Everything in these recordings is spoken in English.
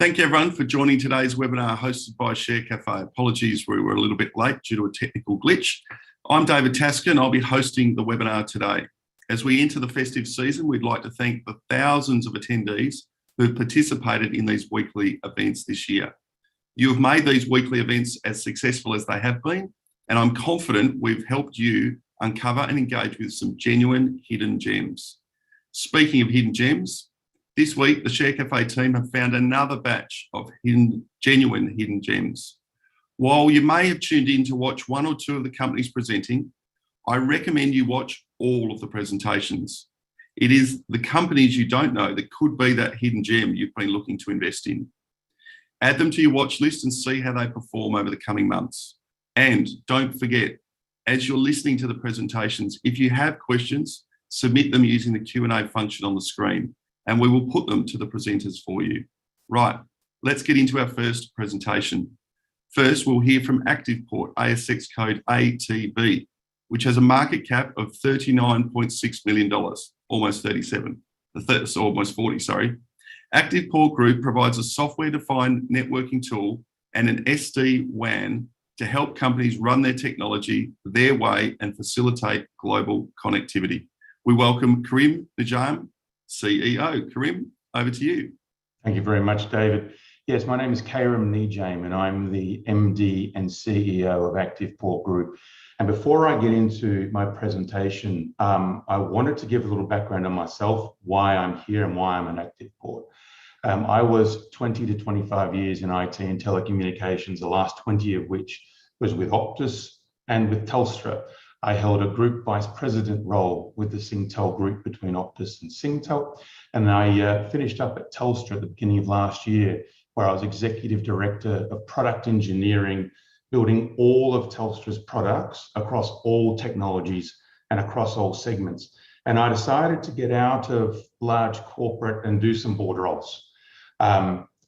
Thank you everyone for joining today's webinar hosted by Share Cafe. Apologies, we were a little bit late due to a technical glitch. I'm David Tasker and I'll be hosting the webinar today. As we enter the festive season, we'd like to thank the thousands of attendees who've participated in these weekly events this year. You have made these weekly events as successful as they have been, and I'm confident we've helped you uncover and engage with some genuine hidden gems. Speaking of hidden gems, this week, the Share Cafe team have found another batch of genuine hidden gems. While you may have tuned in to watch one or two of the companies presenting, I recommend you watch all of the presentations. It is the companies you don't know that could be that hidden gem you've been looking to invest in. Add them to your watch list and see how they perform over the coming months. And don't forget, as you're listening to the presentations, if you have questions, submit them using the Q&A function on the screen, and we will put them to the presenters for you. Right, let's get into our first presentation. First, we'll hear from ActivePort, ASX code ATB, which has a market cap of $39.6 million, almost 37, almost 40, sorry. ActivePort Group provides a software-defined networking tool and an SD-WAN to help companies run their technology their way and facilitate global connectivity. We welcome Karim, Nejaim, CEO. Karim, over to you. Thank you very much, David. Yes, my name is Karim Nejaim, and I'm the MD and CEO of ActivePort Group. And before I get into my presentation, I wanted to give a little background on myself, why I'm here and why I'm at ActivePort. I was 20 to 25 years in IT and telecommunications, the last 20 of which was with Optus and with Telstra. I held a group vice president role with the Singtel group between Optus and Singtel. And I finished up at Telstra at the beginning of last year, where I was executive director of product engineering, building all of Telstra's products across all technologies and across all segments. And I decided to get out of large corporate and do some board roles.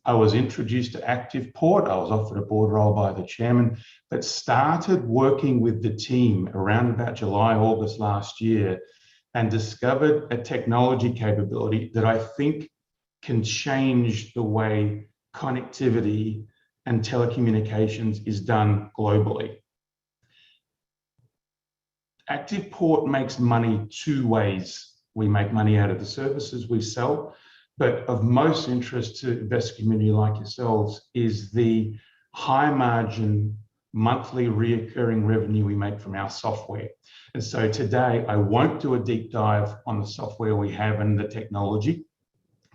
I was introduced to ActivePort. I was offered a board role by the chairman, but started working with the team around about July, August last year, and discovered a technology capability that I think can change the way connectivity and telecommunications is done globally. ActivePort makes money two ways. We make money out of the services we sell, but of most interest to investor community like yourselves is the high margin monthly reoccurring revenue we make from our software. And so today I won't do a deep dive on the software we have and the technology,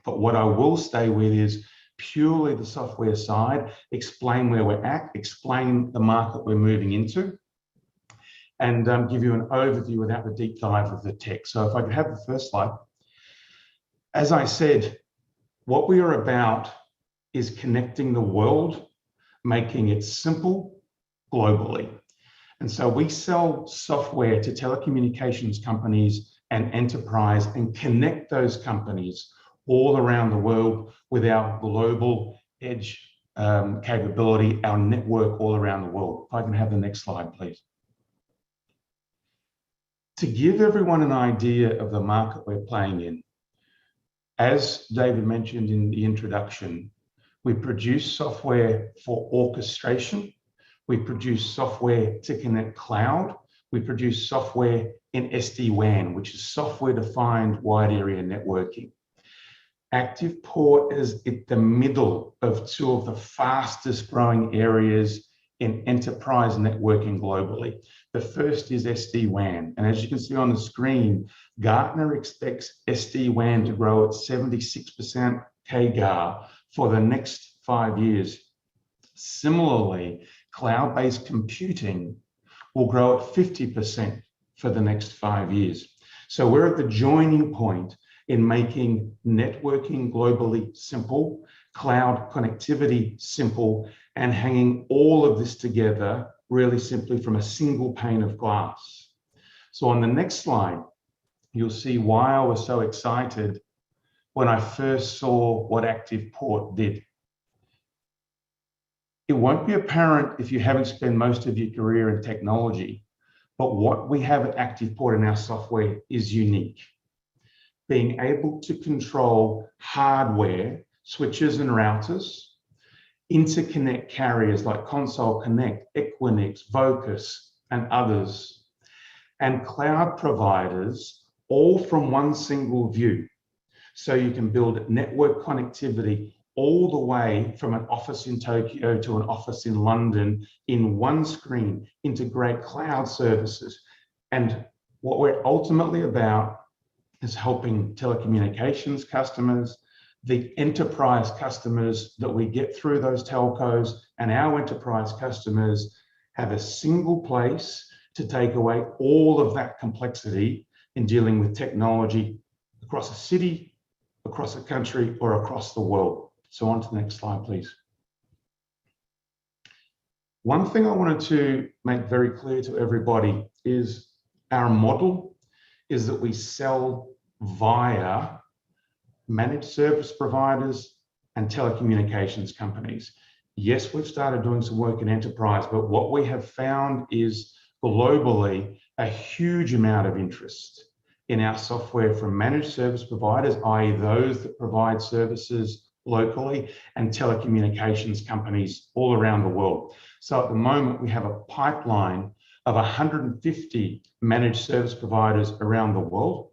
but what I will stay with is purely the software side, explain where we're at, explain the market we're moving into, and give you an overview without the deep dive of the tech. So if I could have the first slide. As I said, what we are about is connecting the world, making it simple globally. And so we sell software to telecommunications companies and enterprise and connect those companies all around the world with our global edge capability, our network all around the world. If I can have the next slide, please. To give everyone an idea of the market we're playing in, as David mentioned in the introduction, we produce software for orchestration. We produce software to connect cloud. We produce software in SD-WAN, which is software-defined wide area networking. ActivePort is at the middle of two of the fastest growing areas in enterprise networking globally. The first is SD-WAN. And as you can see on the screen, Gartner expects SD-WAN to grow at 76% CAGR for the next 5 years. Similarly, cloud-based computing will grow at 50% for the next 5 years. So we're at the joining point in making networking globally simple, cloud connectivity simple, and hanging all of this together really simply from a single pane of glass. So on the next slide, you'll see why I was so excited when I first saw what ActivePort did. It won't be apparent if you haven't spent most of your career in technology, but what we have at ActivePort in our software is unique. Being able to control hardware, switches and routers, interconnect carriers like Console Connect, Equinix, Vocus, and others, and cloud providers, all from one single view. So you can build network connectivity all the way from an office in Tokyo to an office in London in one screen, integrate cloud services. And what we're ultimately about is helping telecommunications customers, the enterprise customers that we get through those telcos, and our enterprise customers have a single place to take away all of that complexity in dealing with technology across a city, across a country, or across the world. So on to the next slide, please. One thing I wanted to make very clear to everybody is our model is that we sell via managed service providers and telecommunications companies. Yes, we've started doing some work in enterprise, but what we have found is globally a huge amount of interest in our software from managed service providers, i.e. those that provide services locally, and telecommunications companies all around the world. So at the moment, we have a pipeline of 150 managed service providers around the world.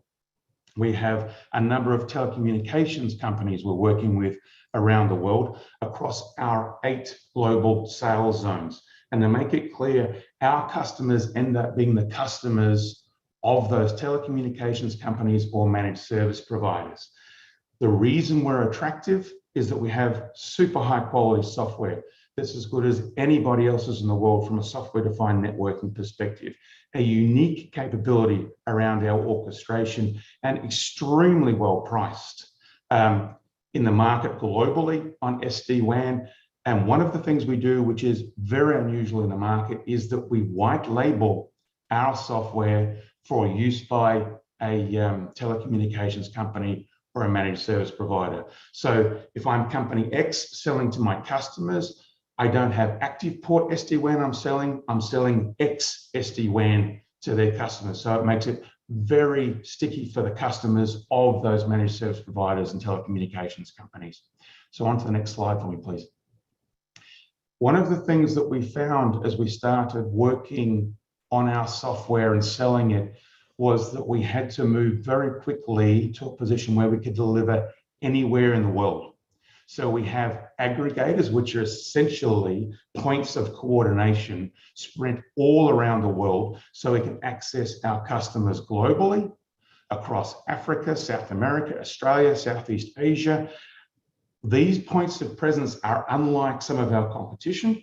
We have a number of telecommunications companies we're working with around the world across our 8 global sales zones. And to make it clear, our customers end up being the customers of those telecommunications companies or managed service providers. The reason we're attractive is that we have super high quality software that's as good as anybody else's in the world from a software-defined networking perspective, a unique capability around our orchestration, and extremely well priced in the market globally on SD-WAN. And one of the things we do, which is very unusual in the market, is that we white label our software for use by a telecommunications company or a managed service provider. So if I'm company X selling to my customers, I don't have ActivePort SD-WAN I'm selling X SD-WAN to their customers. So it makes it very sticky for the customers of those managed service providers and telecommunications companies. So on to the next slide for me, please. One of the things that we found as we started working on our software and selling it was that we had to move very quickly to a position where we could deliver anywhere in the world. So we have aggregators, which are essentially points of coordination spread all around the world, so we can access our customers globally across Africa, South America, Australia, Southeast Asia. These points of presence are unlike some of our competition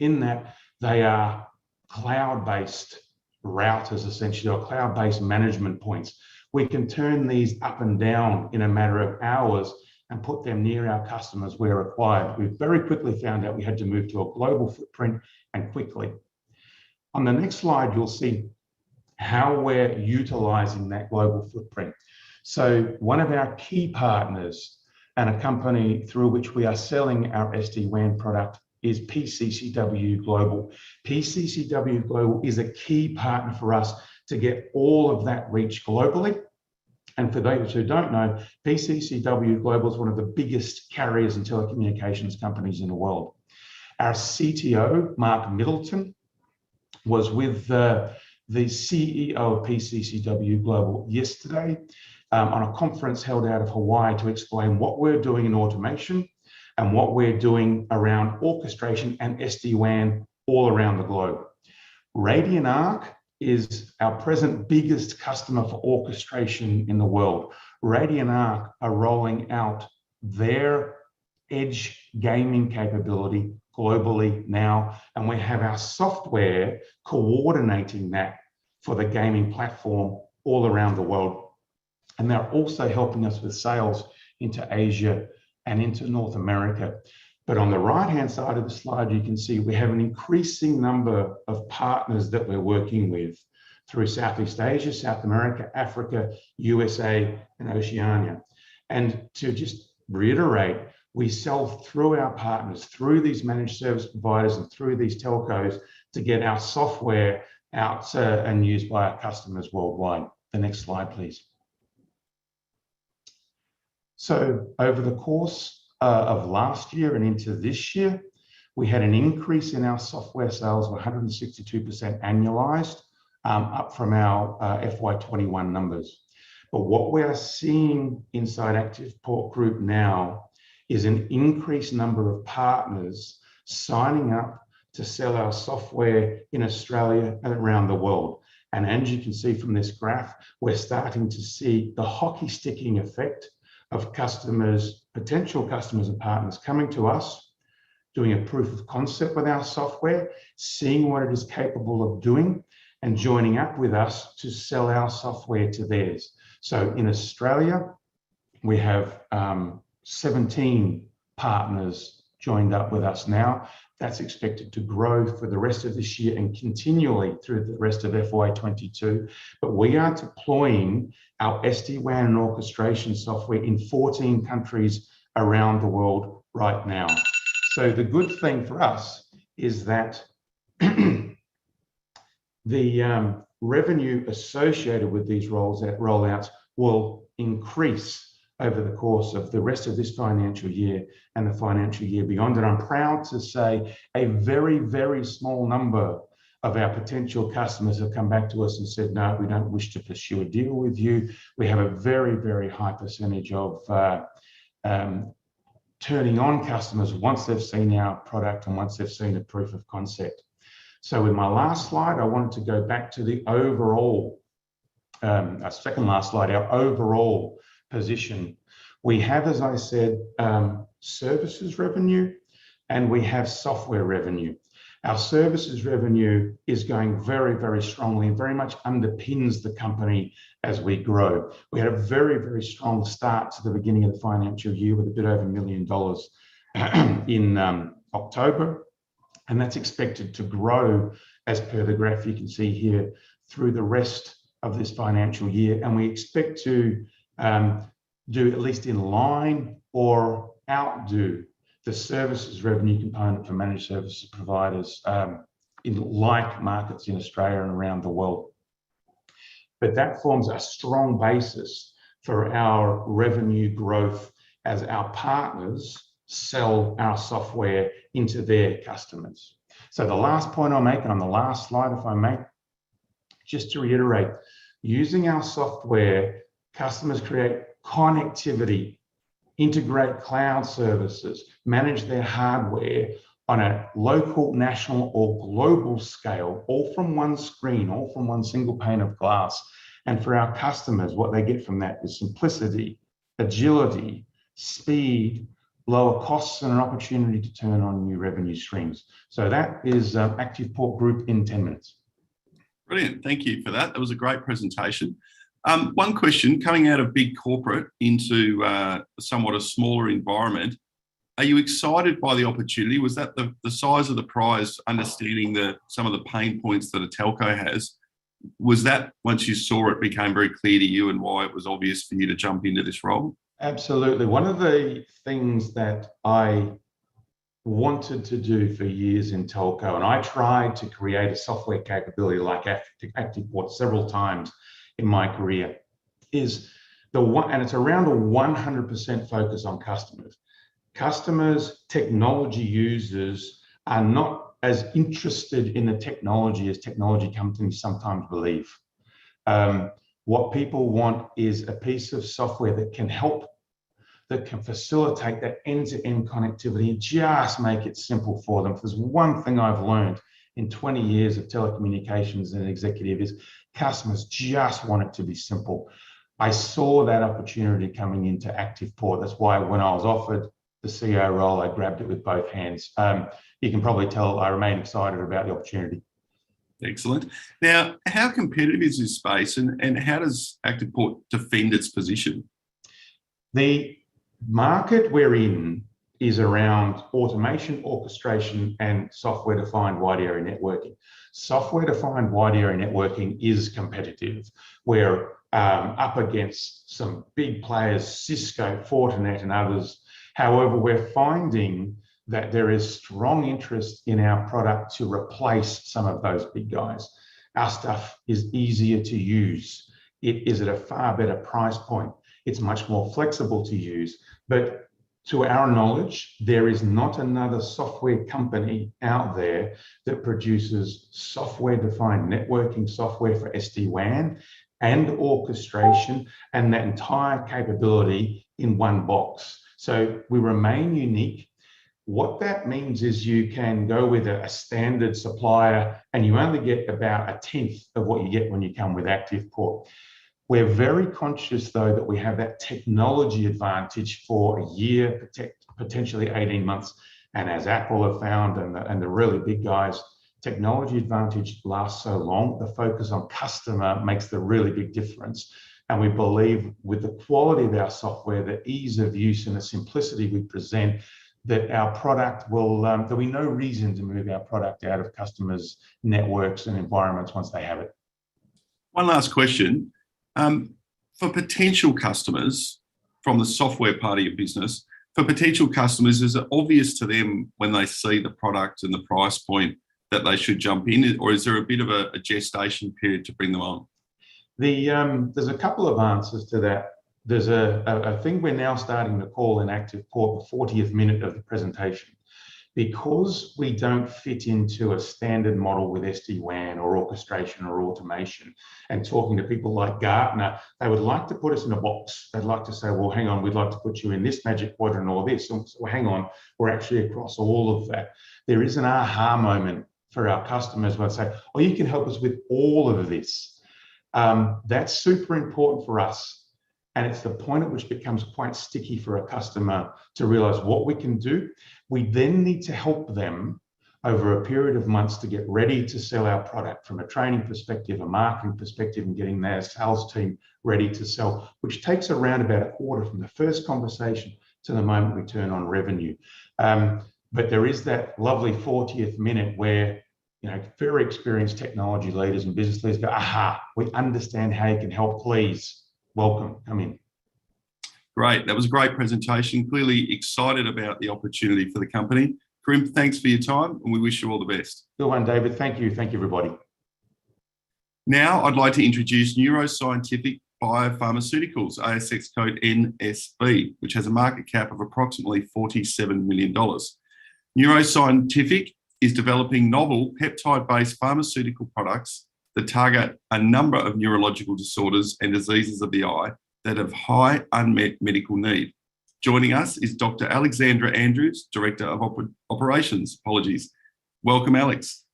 in that they are cloud-based routers, essentially, or cloud-based management points. We can turn these up and down in a matter of hours and put them near our customers where required. We very quickly found out we had to move to a global footprint, and quickly. On the next slide, you'll see how we're utilizing that global footprint. So one of our key partners and a company through which we are selling our SD-WAN product is PCCW Global. PCCW Global is a key partner for us to get all of that reach globally. And for those who don't know, PCCW Global is one of the biggest carriers and telecommunications companies in the world. Our CTO, Mark Middleton, was with the CEO of PCCW Global yesterday on a conference held out of Hawaii to explain what we're doing in automation and what we're doing around orchestration and SD-WAN all around the globe. Radian Arc is our present biggest customer for orchestration in the world. Radian Arc are rolling out their edge gaming capability globally now, and we have our software coordinating that for the gaming platform all around the world. And they're also helping us with sales into Asia and into North America. But on the right-hand side of the slide, you can see we have an increasing number of partners that we're working with through Southeast Asia, South America, Africa, USA, and Oceania. And to just reiterate, we sell through our partners, through these managed service providers and through these telcos to get our software out and used by our customers worldwide. The next slide, please. So over the course of last year and into this year, we had an increase in our software sales of 162% annualized, up from our FY21 numbers. But what we are seeing inside ActivePort Group now is an increased number of partners signing up to sell our software in Australia and around the world. And as you can see from this graph, we're starting to see the hockey sticking effect of customers, potential customers and partners coming to us, doing a proof of concept with our software, seeing what it is capable of doing, and joining up with us to sell our software to theirs. So in Australia, we have 17 partners joined up with us now. That's expected to grow for the rest of this year and continually through the rest of FY22. But we are deploying our SD-WAN and orchestration software in 14 countries around the world right now. So the good thing for us is that the revenue associated with these rollouts will increase over the course of the rest of this financial year and the financial year beyond. And I'm proud to say a very, very small number of our potential customers have come back to us and said, no, we don't wish to pursue a deal with you. We have a very, very high percentage of turning on customers once they've seen our product and once they've seen a proof of concept. So in my last slide, I wanted to go back to the overall, second last slide, our overall position. We have, as I said, services revenue and we have software revenue. Our services revenue is going very, very strongly and very much underpins the company as we grow. We had a very, very strong start to the beginning of the financial year with a bit over $1 million in October. And that's expected to grow as per the graph you can see here through the rest of this financial year. And we expect to do at least in line or outdo the services revenue component for managed services providers in like markets in Australia and around the world. But that forms a strong basis for our revenue growth as our partners sell our software into their customers. So the last point I'll make, and on the last slide, if I may, just to reiterate, using our software, customers create connectivity, integrate cloud services, manage their hardware on a local, national, or global scale, all from one screen, all from one single pane of glass. And for our customers, what they get from that is simplicity, agility, speed, lower costs, and an opportunity to turn on new revenue streams. So that is ActivePort Group in 10 minutes. Brilliant. Thank you for that. That was a great presentation. One question, coming out of big corporate into somewhat a smaller environment, are you excited by the opportunity? Was that the size of the prize, understanding some of the pain points that a telco has? Was that, once you saw it, became very clear to you and why it was obvious for you to jump into this role? Absolutely. One of the things that I wanted to do for years in telco, and I tried to create a software capability like ActivePort several times in my career, is and it's around a 100% focus on customers. Customers, technology users are not as interested in the technology as technology companies sometimes believe. What people want is a piece of software that can help, that can facilitate that end-to-end connectivity and just make it simple for them. If there's one thing I've learned in 20 years of telecommunications and executive is customers just want it to be simple. I saw that opportunity coming into ActivePort. That's why when I was offered the CEO role, I grabbed it with both hands. You can probably tell I remain excited about the opportunity. Excellent. Now, how competitive is this space and how does ActivePort defend its position? The market we're in is around automation, orchestration, and software-defined wide area networking. Software-defined wide area networking is competitive. We're up against some big players, Cisco, Fortinet, and others. However, we're finding that there is strong interest in our product to replace some of those big guys. Our stuff is easier to use. It is at a far better price point. It's much more flexible to use. But To our knowledge, there is not another software company out there that produces software-defined networking software for SD-WAN and orchestration and that entire capability in one box. So we remain unique. What that means is you can go with a standard supplier and you only get about 1/10 of what you get when you come with ActivePort. We're very conscious, though, that we have that technology advantage for a year, potentially 18 months. And as Apple have found, and the really big guys, technology advantage lasts so long. The focus on customer makes the really big difference. And we believe with the quality of our software, the ease of use and the simplicity we present, that our product will, there'll be no reason to move our product out of customers' networks and environments once they have it. One last question. For potential customers from the software part of your business, for potential customers, is it obvious to them when they see the product and the price point that they should jump in, or is there a bit of a gestation period to bring them on? There's a couple of answers to that. There's a thing we're now starting to call in ActivePort the 40th minute of the presentation. Because we don't fit into a standard model with SD-WAN or orchestration or automation, and talking to people like Gartner, they would like to put us in a box. They'd like to say, well, hang on, we'd like to put you in this magic quadrant or this. So hang on, we're actually across all of that. There is an aha moment for our customers where they say, oh, you can help us with all of this. That's super important for us. And it's the point at which it becomes quite sticky for a customer to realize what we can do. We then need to help them over a period of months to get ready to sell our product from a training perspective, a marketing perspective, and getting their sales team ready to sell, which takes around about a quarter from the first conversation to the moment we turn on revenue. But there is that lovely 40th minute where, you know, very experienced technology leaders and business leaders go, aha, we understand how you can help, please. Welcome, come in. Great, that was a great presentation. Clearly excited about the opportunity for the company. Karim, thanks for your time and we wish you all the best. Good one, David. Thank you. Thank you, everybody. Now I'd like to introduce Neuroscientific Biopharmaceuticals, ASX code NSB, which has a market cap of approximately $47 million. Neuroscientific is developing novel peptide-based pharmaceutical products that target a number of neurological disorders and diseases of the eye that have high unmet medical need. Joining us is Dr. Alexandra Andrews, Director of Operations. Welcome, Alex.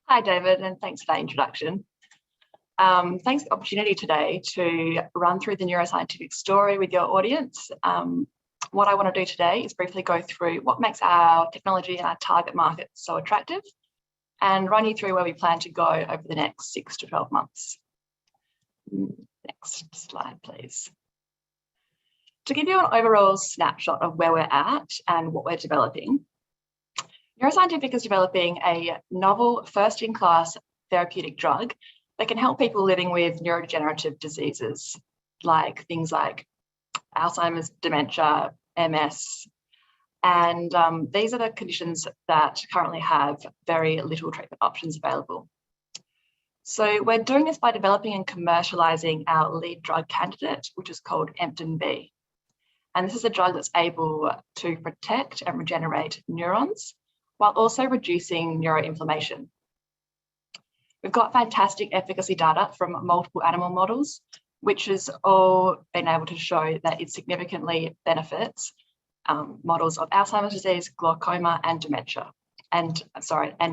Hi, David, and thanks for that introduction. Thanks for the opportunity today to run through the neuroscientific story with your audience. What I want to do today is briefly go through what makes our technology and our target market so attractive, and run you through where we plan to go over the next 6 to 12 months. Next slide, please. To give you an overall snapshot of where we're at and what we're developing, Neuroscientific is developing a novel first-in-class therapeutic drug that can help people living with neurodegenerative diseases, like things like Alzheimer's, dementia, MS, and these are the conditions that currently have very little treatment options available. So we're doing this by developing and commercializing our lead drug candidate, which is called Emptinbe. And this is a drug that's able to protect and regenerate neurons while also reducing neuroinflammation. We've got fantastic efficacy data from multiple animal models, which has all been able to show that it significantly benefits models of Alzheimer's disease, glaucoma, and dementia, and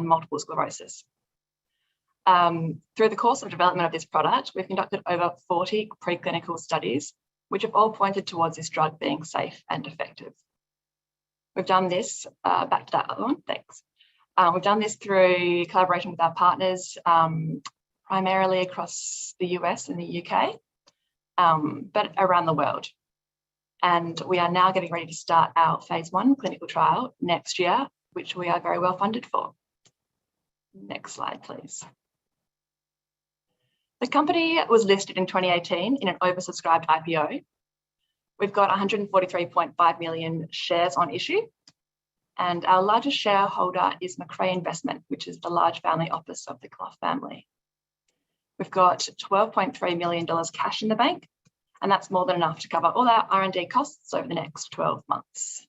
multiple sclerosis. Through the course of development of this product, we've conducted over 40 preclinical studies, which have all pointed towards this drug being safe and effective. We've done this, back to that other one, thanks. We've done this through collaboration with our partners, primarily across the US and the UK, but around the world. And we are now getting ready to start our phase 1 clinical trial next year, which we are very well funded for. Next slide, please. The company was listed in 2018 in an oversubscribed IPO. We've got 143.5 million shares on issue. And our largest shareholder is Macrae Investment, which is the large family office of the Clough family. We've got $12.3 million cash in the bank, and that's more than enough to cover all our R&D costs over the next 12 months.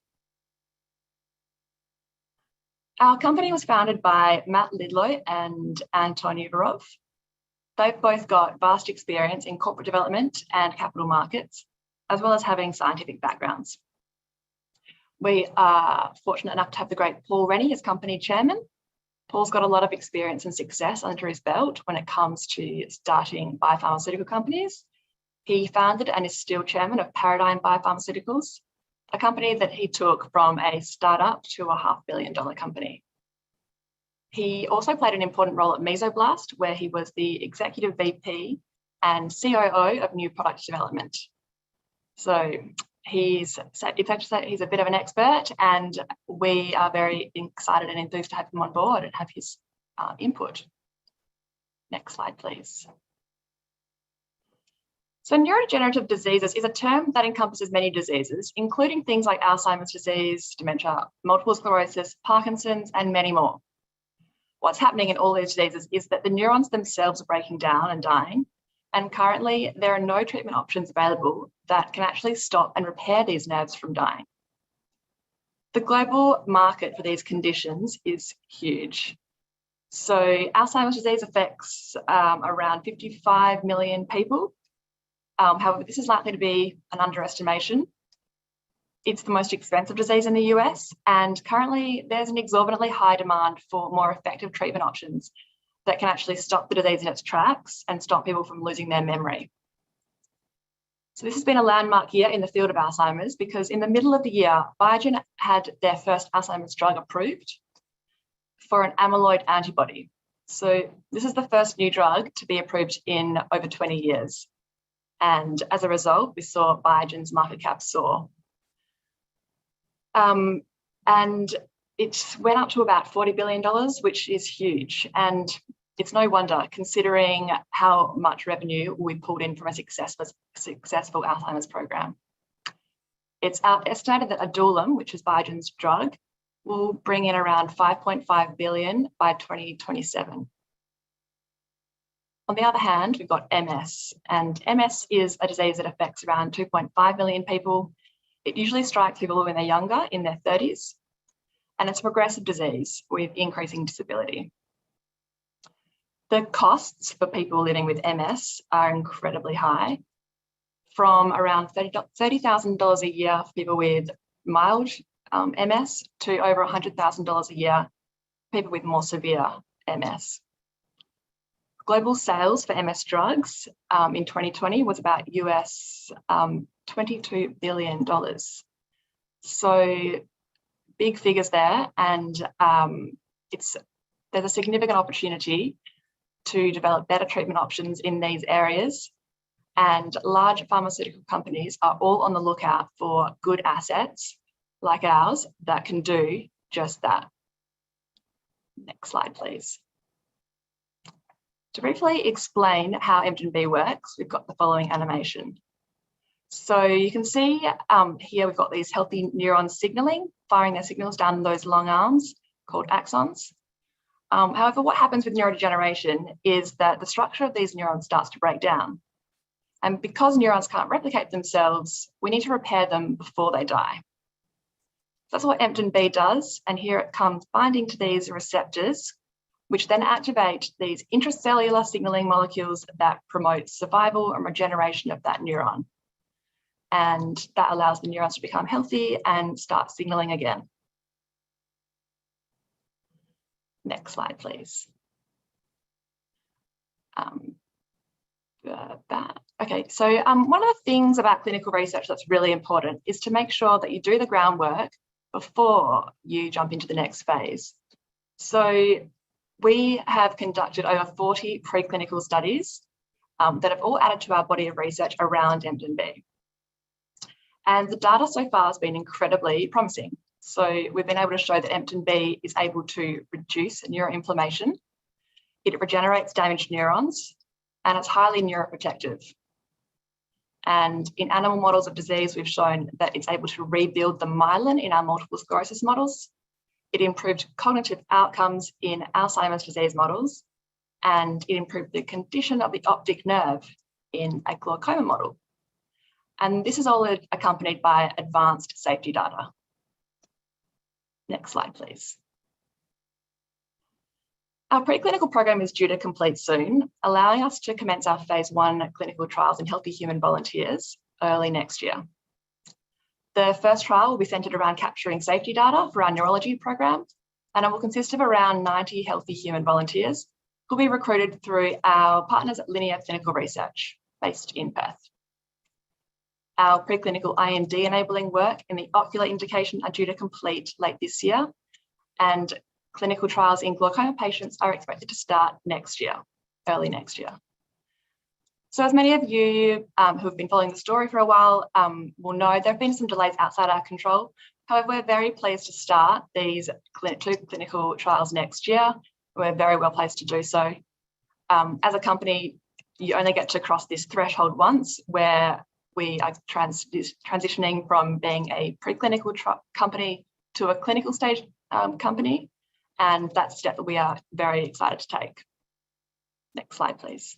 Our company was founded by Matt Lidlow and Anton Uvarov. They've both got vast experience in corporate development and capital markets, as well as having scientific backgrounds. We are fortunate enough to have the great Paul Rennie as company chairman. Paul's got a lot of experience and success under his belt when it comes to starting biopharmaceutical companies. He founded and is still chairman of Paradigm Biopharmaceuticals, a company that he took from a startup to a $500 million company. He also played an important role at Mesoblast, where he was the executive VP and COO of new product development. So it's actually he's a bit of an expert, and we are very excited and enthused to have him on board and have his input. Next slide, please. So neurodegenerative diseases is a term that encompasses many diseases, including things like Alzheimer's disease, dementia, multiple sclerosis, Parkinson's, and many more. What's happening in all these diseases is that the neurons themselves are breaking down and dying, and currently there are no treatment options available that can actually stop and repair these nerves from dying. The global market for these conditions is huge. So Alzheimer's disease affects around 55 million people. However, this is likely to be an underestimation. It's the most expensive disease in the US, and currently there's an exorbitantly high demand for more effective treatment options that can actually stop the disease in its tracks and stop people from losing their memory. So this has been a landmark year in the field of Alzheimer's, because in the middle of the year, Biogen had their first Alzheimer's drug approved for an amyloid antibody. So this is the first new drug to be approved in over 20 years. And as a result, we saw Biogen's market cap soar. And it went up to about $40 billion, which is huge. And it's no wonder, considering how much revenue we pulled in from a successful Alzheimer's program. It's estimated that Adulam, which is Biogen's drug, will bring in around $5.5 billion by 2027. On the other hand, we've got MS, and MS is a disease that affects around 2.5 million people. It usually strikes people when they're younger, in their 30s, and it's a progressive disease with increasing disability. The costs for people living with MS are incredibly high, from around $30,000 a year for people with mild MS to over $100,000 a year for people with more severe MS. Global sales for MS drugs in 2020 was about US $22 billion. So big figures there, and there's a significant opportunity to develop better treatment options in these areas, and large pharmaceutical companies are all on the lookout for good assets like ours that can do just that. Next slide, please. To briefly explain how Emptinbe works, we've got the following animation. So you can see here we've got these healthy neurons signaling, firing their signals down those long arms called axons. However, what happens with neurodegeneration is that the structure of these neurons starts to break down. And because neurons can't replicate themselves, we need to repair them before they die. That's what Emptinbe does, and here it comes binding to these receptors, which then activate these intracellular signaling molecules that promote survival and regeneration of that neuron. And that allows the neurons to become healthy and start signaling again. Next slide, please. Okay, so one of the things about clinical research that's really important is to make sure that you do the groundwork before you jump into the next phase. So we have conducted over 40 preclinical studies that have all added to our body of research around Emptinbe. And the data so far has been incredibly promising. So we've been able to show that Emptinbe is able to reduce neuroinflammation, it regenerates damaged neurons, and it's highly neuroprotective. And in animal models of disease, we've shown that it's able to rebuild the myelin in our multiple sclerosis models. It improved cognitive outcomes in Alzheimer's disease models, and it improved the condition of the optic nerve in a glaucoma model. And this is all accompanied by advanced safety data. Next slide, please. Our preclinical program is due to complete soon, allowing us to commence our phase 1 clinical trials in healthy human volunteers early next year. The first trial will be centered around capturing safety data for our neurology program, and it will consist of around 90 healthy human volunteers who will be recruited through our partners at Lignite Clinical Research, based in Perth. Our preclinical IND enabling work in the ocular indication are due to complete late this year, and clinical trials in glaucoma patients are expected to start next year, early next year. So as many of you who have been following the story for a while will know, there have been some delays outside our control. However, we're very pleased to start these 2 clinical trials next year. We're very well placed to do so. As a company, you only get to cross this threshold once, where we are transitioning from being a preclinical company to a clinical stage company. And that's a step that we are very excited to take. Next slide, please.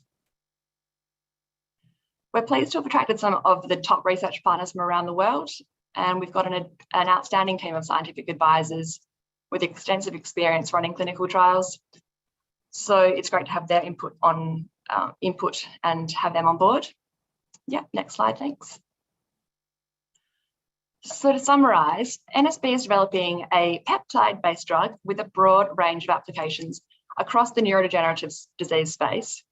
We're pleased to have attracted some of the top research partners from around the world, and we've got an outstanding team of scientific advisors with extensive experience running clinical trials. So it's great to have their input and have them on board. Yeah, next slide, thanks. So to summarise, NSB is developing a peptide-based drug with a broad range of applications across the neurodegenerative disease space,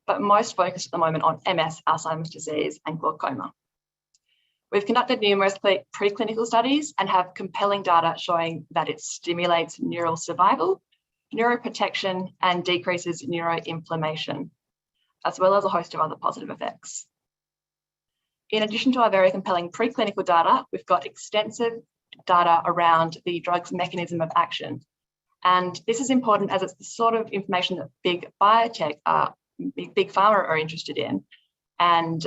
but most focused at the moment on MS, Alzheimer's disease, and glaucoma. We've conducted numerous preclinical studies and have compelling data showing that it stimulates neural survival, neuroprotection, and decreases neuroinflammation, as well as a host of other positive effects. In addition to our very compelling preclinical data, we've got extensive data around the drug's mechanism of action. And this is important as it's the sort of information that big pharma are interested in. And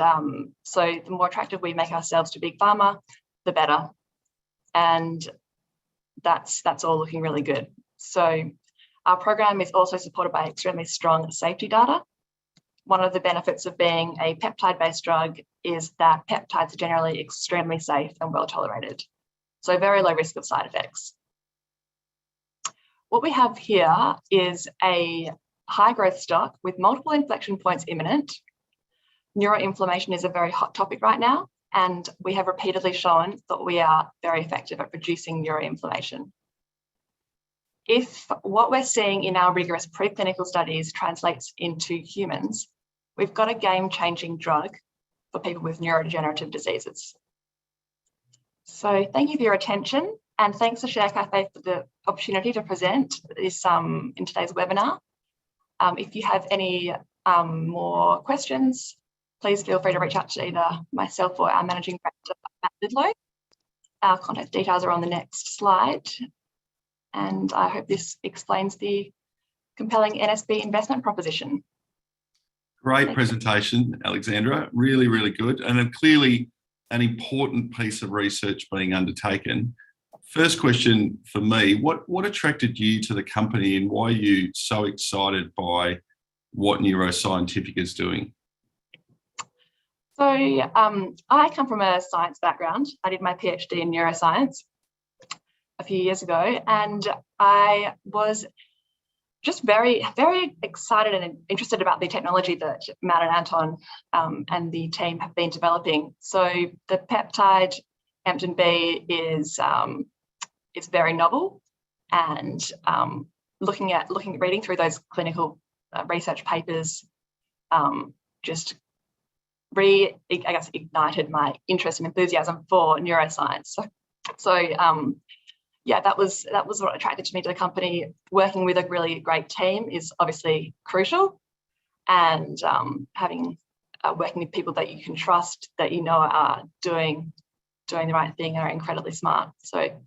so the more attractive we make ourselves to big pharma, the better. And that's all looking really good. So our program is also supported by extremely strong safety data. One of the benefits of being a peptide-based drug is that peptides are generally extremely safe and well tolerated. So very low risk of side effects. What we have here is a high growth stock with multiple inflection points imminent. Neuroinflammation is a very hot topic right now, and we have repeatedly shown that we are very effective at reducing neuroinflammation. If what we're seeing in our rigorous preclinical studies translates into humans, we've got a game-changing drug for people with neurodegenerative diseases. So thank you for your attention, and thanks to Share Cafe for the opportunity to present this in today's webinar. If you have any more questions, please feel free to reach out to either myself or our Managing Director, Matt Lidlow. Our contact details are on the next slide. And I hope this explains the compelling NSB investment proposition. Great presentation, Alexandra. Really, really good. And clearly an important piece of research being undertaken. First question for me, what attracted you to the company and why are you so excited by what Neuroscientific is doing? So I come from a science background. I did my PhD in neuroscience a few years ago, and I was just very, very excited and interested about the technology that Matt and Anton and the team have been developing. So the peptide Emptinbe is very novel, and reading through those clinical research papers just ignited my interest and enthusiasm for neuroscience. So yeah, that was what attracted me to the company. Working with a really great team is obviously crucial, and working with people that you can trust, that you know are doing the right thing, and are incredibly smart. So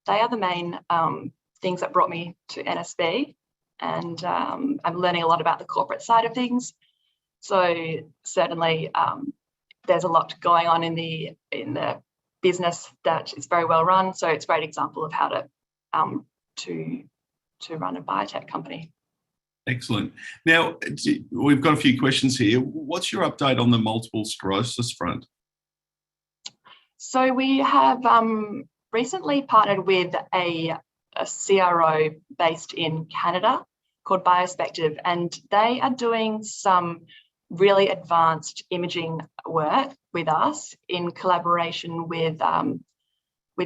they are the main things that brought me to NSB, and I'm learning a lot about the corporate side of things. So certainly there's a lot going on in the business that is very well run. So it's a great example of how to run a biotech company. Excellent. Now, we've got a few questions here. What's your update on the multiple sclerosis front? So we have recently partnered with a CRO based in Canada called Biopharmaceuticals, and they are doing some really advanced imaging work with us in collaboration with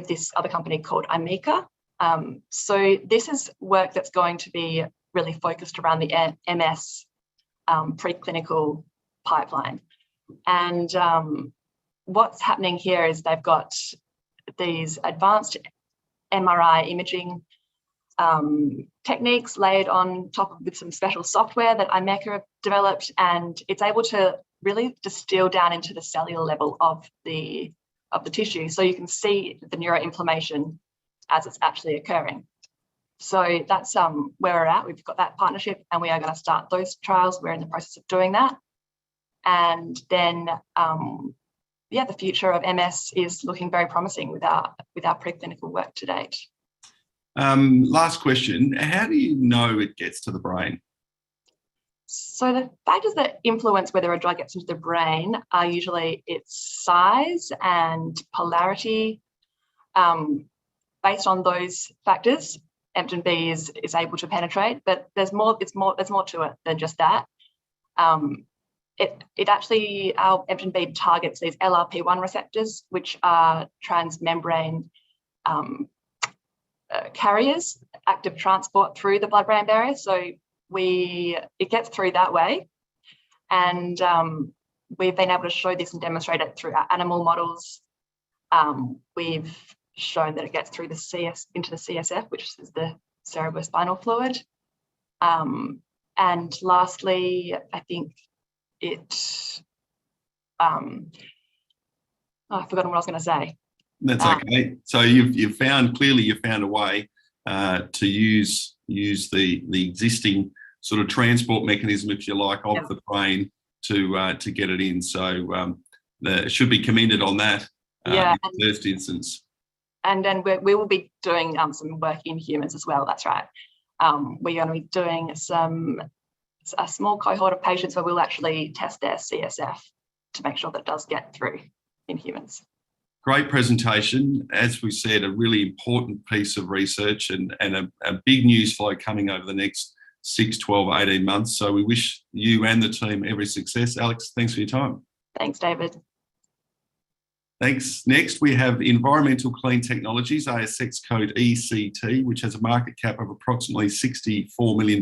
this other company called Amica. So this is work that's going to be really focused around the MS preclinical pipeline. And what's happening here is they've got these advanced MRI imaging techniques layered on top with some special software that Amica have developed, and it's able to really distill down into the cellular level of the tissue, so you can see the neuroinflammation as it's actually occurring. So that's where we're at. We've got that partnership, and we are going to start those trials. We're in the process of doing that, and then yeah, the future of MS is looking very promising with our preclinical work to date. Last question, how do you know it gets to the brain? So the factors that influence whether a drug gets into the brain are usually its size and polarity. Based on those factors, Emptinbe is able to penetrate, but there's more to it than just that. It actually, our Emptinbe targets these LRP1 receptors, which are transmembrane carriers, active transport through the blood-brain barrier. So it gets through that way, and we've been able to show this and demonstrate it through our animal models. We've shown that it gets through into the CSF, which is the cerebrospinal fluid. And lastly, I think I've forgotten what I was going to say. That's okay. So you've found a way to use the existing sort of transport mechanism, if you like, of the brain to get it in. So it should be commended on that in the first instance. And then we will be doing some work in humans as well. That's right. We're going to be doing a small cohort of patients where we'll actually test their CSF to make sure that it does get through in humans. Great presentation. As we said, a really important piece of research and a big news flow coming over the next 6, 12, 18 months. So we wish you and the team every success. Alex, thanks for your time. Thanks, David. Thanks. Next, we have Environmental Clean Technologies, ASX code ECT, which has a market cap of approximately $64 million.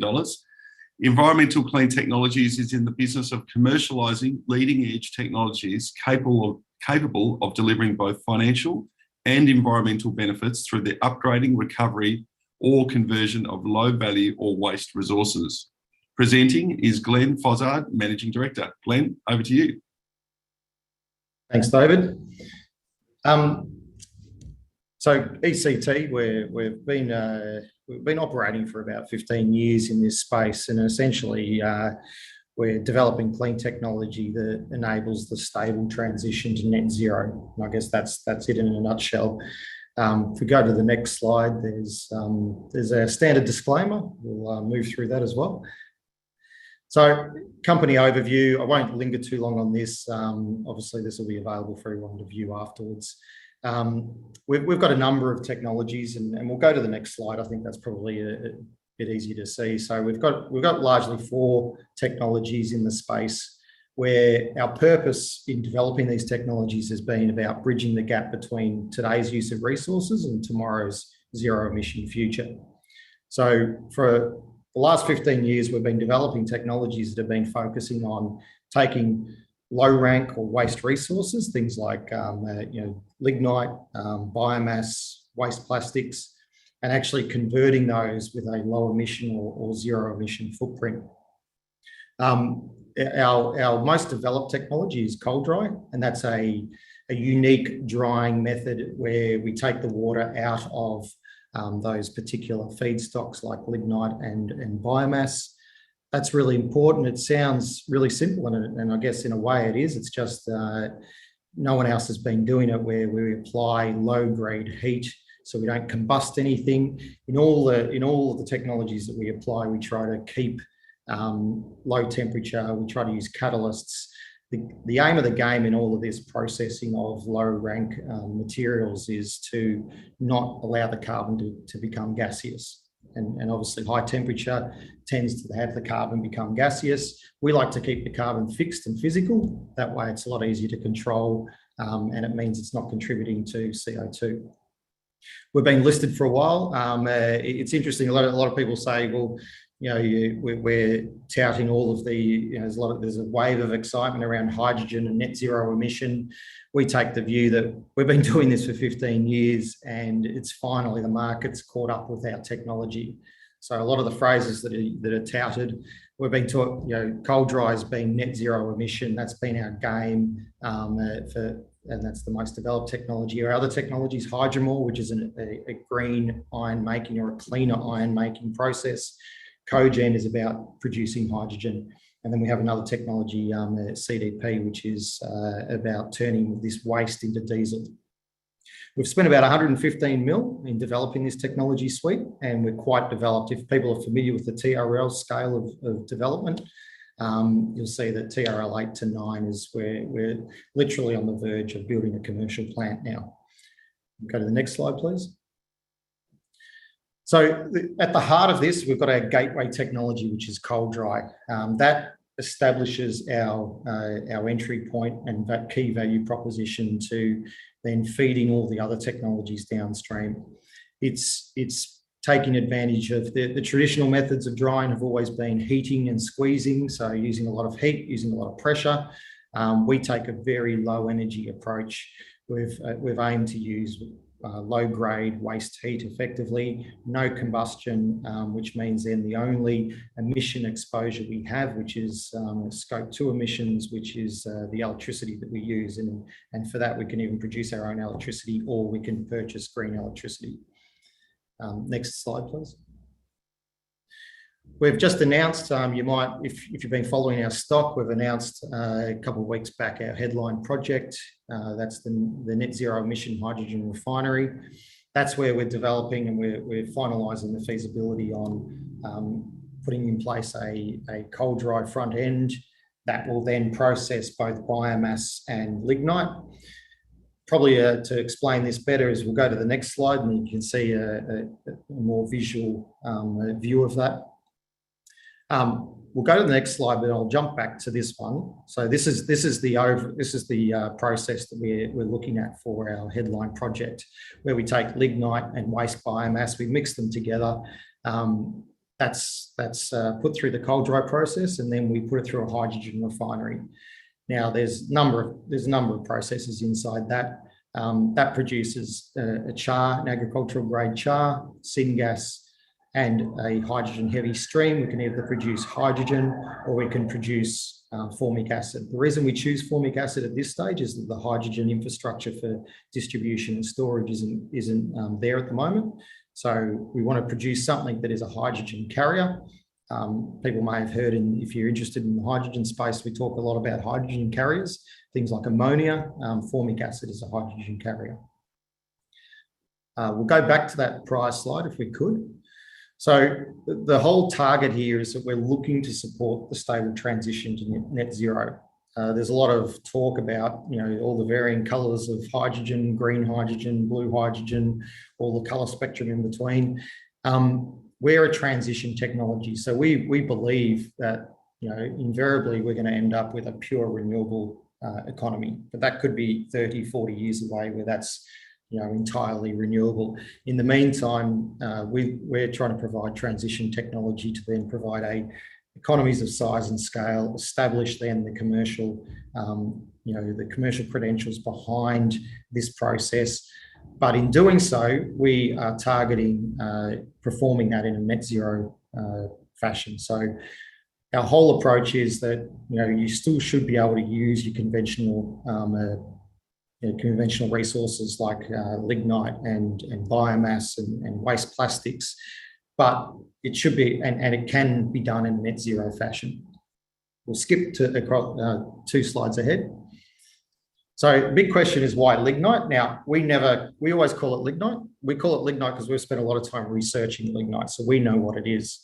Environmental Clean Technologies is in the business of commercialising leading-edge technologies capable of delivering both financial and environmental benefits through the upgrading, recovery, or conversion of low-value or waste resources. Presenting is Glenn Fozard, Managing Director. Glenn, over to you. Thanks, David. So ECT, we've been operating for about 15 years in this space, and essentially we're developing clean technology that enables the stable transition to net zero. And I guess that's it in a nutshell. If we go to the next slide, there's a standard disclaimer. We'll move through that as well. So company overview, I won't linger too long on this. Obviously, this will be available for everyone to view afterwards. We've got a number of technologies, and we'll go to the next slide. I think that's probably a bit easier to see. So we've got largely 4 technologies in the space where our purpose in developing these technologies has been about bridging the gap between today's use of resources and tomorrow's zero emission future. So for the last 15 years, we've been developing technologies that have been focusing on taking low rank or waste resources, things like lignite, biomass, waste plastics, and actually converting those with a low emission or zero emission footprint. Our most developed technology is cold dry, and that's a unique drying method where we take the water out of those particular feedstocks like lignite and biomass. That's really important. It sounds really simple, and I guess in a way it is. It's just no one else has been doing it, where we apply low-grade heat so we don't combust anything. In all of the technologies that we apply, we try to keep low temperature. We try to use catalysts. the aim of the game in all of this processing of low rank materials is to not allow the carbon to become gaseous. And obviously high temperature tends to have the carbon become gaseous. We like to keep the carbon fixed and physical. That way it's a lot easier to control, and it means it's not contributing to CO2. We've been listed for a while. It's interesting, a lot of people say, well, you know, we're touting all of the, there's a wave of excitement around hydrogen and net zero emission. We take the view that we've been doing this for 15 years and it's finally the market's caught up with our technology. So a lot of the phrases that are touted, we've been taught, cold dry has been net zero emission. That's been our game and that's the most developed technology. Our other technologies, Hydromor, which is a green iron making or a cleaner iron making process. Cogen is about producing hydrogen. And then we have another technology, CDP, which is about turning this waste into diesel. We've spent about 115 mil in developing this technology suite, and we're quite developed. If people are familiar with the TRL scale of development, you'll see that TRL 8 to 9 is where we're literally on the verge of building a commercial plant now. Go to the next slide, please. So at the heart of this, we've got our gateway technology, which is cold dry. That establishes our entry point and that key value proposition to then feeding all the other technologies downstream. It's taking advantage of the traditional methods of drying have always been heating and squeezing, so using a lot of heat, using a lot of pressure. We take a very low energy approach. We've aimed to use low grade waste heat effectively, no combustion, which means then the only emission exposure we have, which is scope 2 emissions, which is the electricity that we use. And for that, we can even produce our own electricity or we can purchase green electricity. Next slide, please. We've just announced, you might, if you've been following our stock, we've announced a couple of weeks back our headline project. That's the net zero emission hydrogen refinery. That's where we're developing and we're finalising the feasibility on putting in place a cold dry front end that will then process both biomass and lignite. Probably to explain this better is we'll go to the next slide and you can see a more visual view of that. We'll go to the next slide, but I'll jump back to this one. So this is the process that we're looking at for our headline project, where we take lignite and waste biomass, we mix them together. That's put through the cold dry process, and then we put it through a hydrogen refinery. Now there's a number of processes inside that. That produces a char, an agricultural grade char, syngas, and a hydrogen heavy stream. We can either produce hydrogen or we can produce formic acid. The reason we choose formic acid at this stage is that the hydrogen infrastructure for distribution and storage isn't there at the moment. So we want to produce something that is a hydrogen carrier. People may have heard, and if you're interested in the hydrogen space, we talk a lot about hydrogen carriers, things like ammonia. Formic acid is a hydrogen carrier. We'll go back to that prior slide if we could. So the whole target here is that we're looking to support the stable transition to net zero. There's a lot of talk about, all the varying colours of hydrogen, green hydrogen, blue hydrogen, all the colour spectrum in between. We're a transition technology. So we believe that, invariably we're going to end up with a pure renewable economy, but that could be 30, 40 years away where that's entirely renewable. In the meantime, we're trying to provide transition technology to then provide economies of size and scale, establish then the commercial, the commercial credentials behind this process. But in doing so, we are targeting performing that in a net zero fashion. So our whole approach is that, you still should be able to use your conventional conventional resources like lignite and biomass and waste plastics, but it should be, and it can be done in a net zero fashion. We'll skip to across 2 slides ahead. So the big question is why lignite? Now, we always call it lignite. We call it lignite because we've spent a lot of time researching lignite, so we know what it is.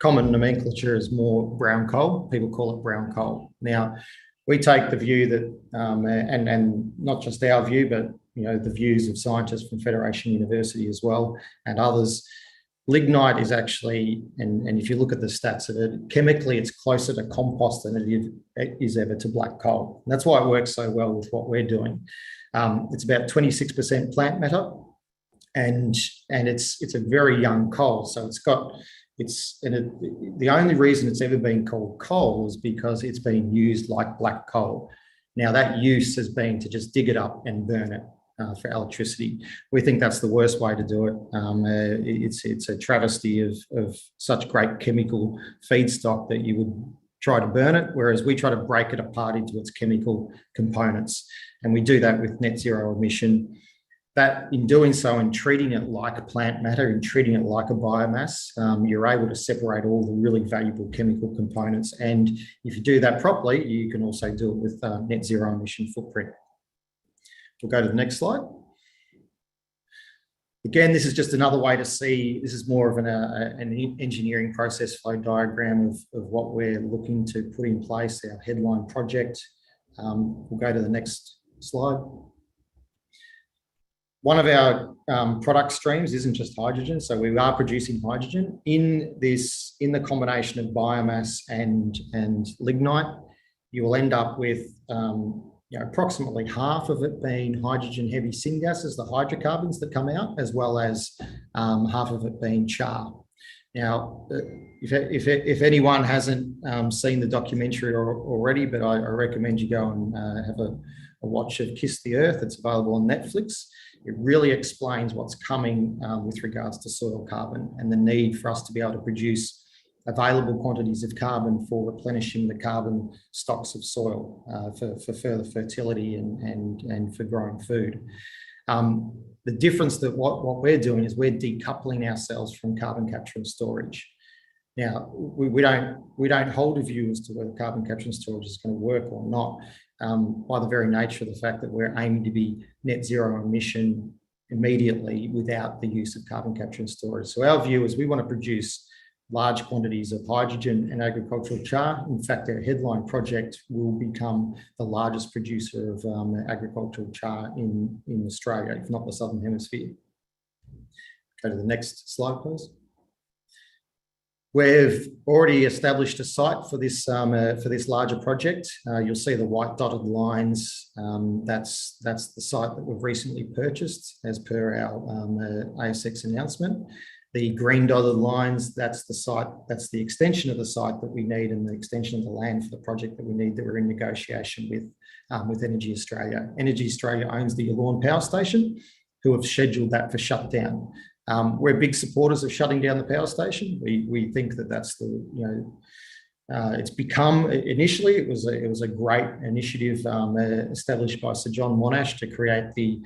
common nomenclature is more brown coal. People call it brown coal. Now, we take the view that, and not just our view, but the views of scientists from Federation University as well and others. Lignite is actually, and if you look at the stats of it, chemically it's closer to compost than it is ever to black coal. And that's why it works so well with what we're doing. It's about 26% plant matter, and it's a very young coal. So the only reason it's ever been called coal is because it's been used like black coal. Now that use has been to just dig it up and burn it for electricity. We think that's the worst way to do it. It's a travesty of such great chemical feedstock that you would try to burn it, whereas we try to break it apart into its chemical components. And we do that with net zero emission. That in doing so and treating it like a plant matter and treating it like a biomass, you're able to separate all the really valuable chemical components. And if you do that properly, you can also do it with net zero emission footprint. We'll go to the next slide. Again, this is just another way to see, this is more of an engineering process flow diagram of what we're looking to put in place, our headline project. We'll go to the next slide. One of our product streams isn't just hydrogen, so we are producing hydrogen. In the combination of biomass and lignite, you will end up with approximately half of it being hydrogen heavy syngases, the hydrocarbons that come out, as well as half of it being char. Now, if anyone hasn't seen the documentary already, but I recommend you go and have a watch of Kiss the Earth. It's available on Netflix. It really explains what's coming with regards to soil carbon and the need for us to be able to produce available quantities of carbon for replenishing the carbon stocks of soil for further fertility and for growing food. The difference that what we're doing is we're decoupling ourselves from carbon capture and storage. Now, we don't hold a view as to whether carbon capture and storage is going to work or not, by the very nature of the fact that we're aiming to be net zero emission immediately without the use of carbon capture and storage. So our view is we want to produce large quantities of hydrogen and agricultural char. In fact, our headline project will become the largest producer of agricultural char in Australia, if not the Southern Hemisphere. Go to the next slide, please. We've already established a site for this larger project. You'll see the white dotted lines. That's the site that we've recently purchased as per our ASX announcement. The green dotted lines, that's the site, that's the extension of the site that we need and the extension of the land for the project that we need that we're in negotiation with Energy Australia. Energy Australia owns the Yallourn Power Station, who have scheduled that for shutdown. We're big supporters of shutting down the power station. We think that that's it's become, initially it was a great initiative established by Sir John Monash to create the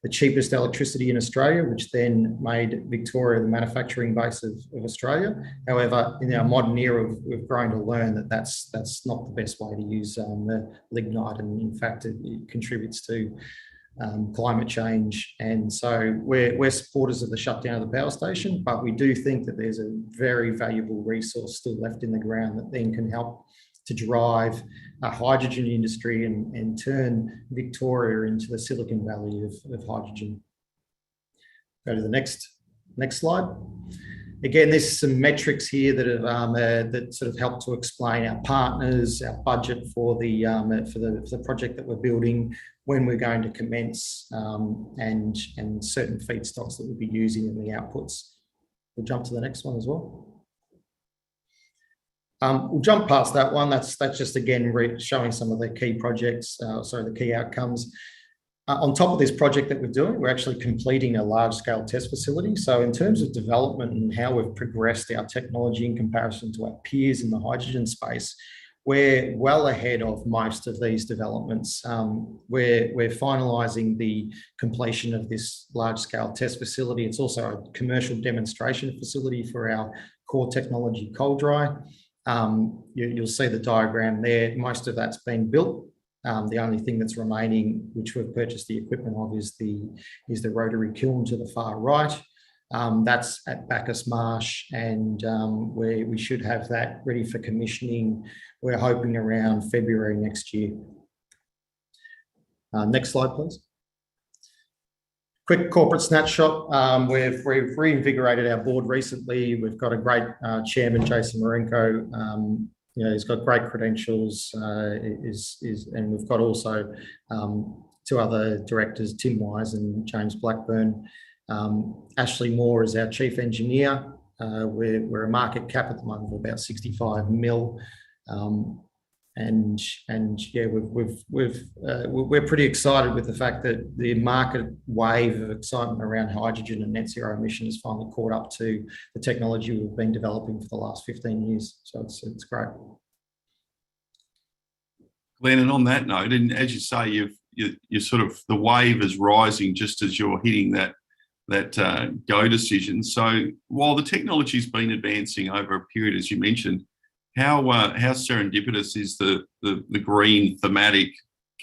cheapest electricity in Australia, which then made Victoria the manufacturing base of Australia. However, in our modern era, we've grown to learn that that's not the best way to use lignite, and in fact it contributes to climate change. And so we're supporters of the shutdown of the power station, but we do think that there's a very valuable resource still left in the ground that then can help to drive a hydrogen industry and turn Victoria into the Silicon Valley of hydrogen. Go to the next slide. Again, there's some metrics here that have that sort of help to explain our partners, our budget for the project that we're building, when we're going to commence, and certain feedstocks that we'll be using in the outputs. We'll jump to the next one as well. We'll jump past that one. That's just again showing some of the key projects, the key outcomes. On top of this project that we're doing, we're actually completing a large-scale test facility. So in terms of development and how we've progressed our technology in comparison to our peers in the hydrogen space, we're well ahead of most of these developments. We're finalising the completion of this large-scale test facility. It's also a commercial demonstration facility for our core technology, cold dry. You'll see the diagram there. Most of that's been built. The only thing that's remaining, which we've purchased the equipment of, is the rotary kiln to the far right. That's at Bacchus Marsh, and where we should have that ready for commissioning. We're hoping around February next year. Next slide, please. Quick corporate snapshot. We've reinvigorated our board recently. We've got a great chairman, Jason Marenko. He's got great credentials. And we've got also two other directors, Tim Wise and James Blackburn. Ashley Moore is our chief engineer. We're a market cap at the moment of about 65 mil. And yeah, we're pretty excited with the fact that the market wave of excitement around hydrogen and net zero emission has finally caught up to the technology we've been developing for the last 15 years. So it's great. Glenn, and on that note, and as you say, you're sort of, the wave is rising just as you're hitting that go decision. So while the technology's been advancing over a period, as you mentioned, how serendipitous is the green thematic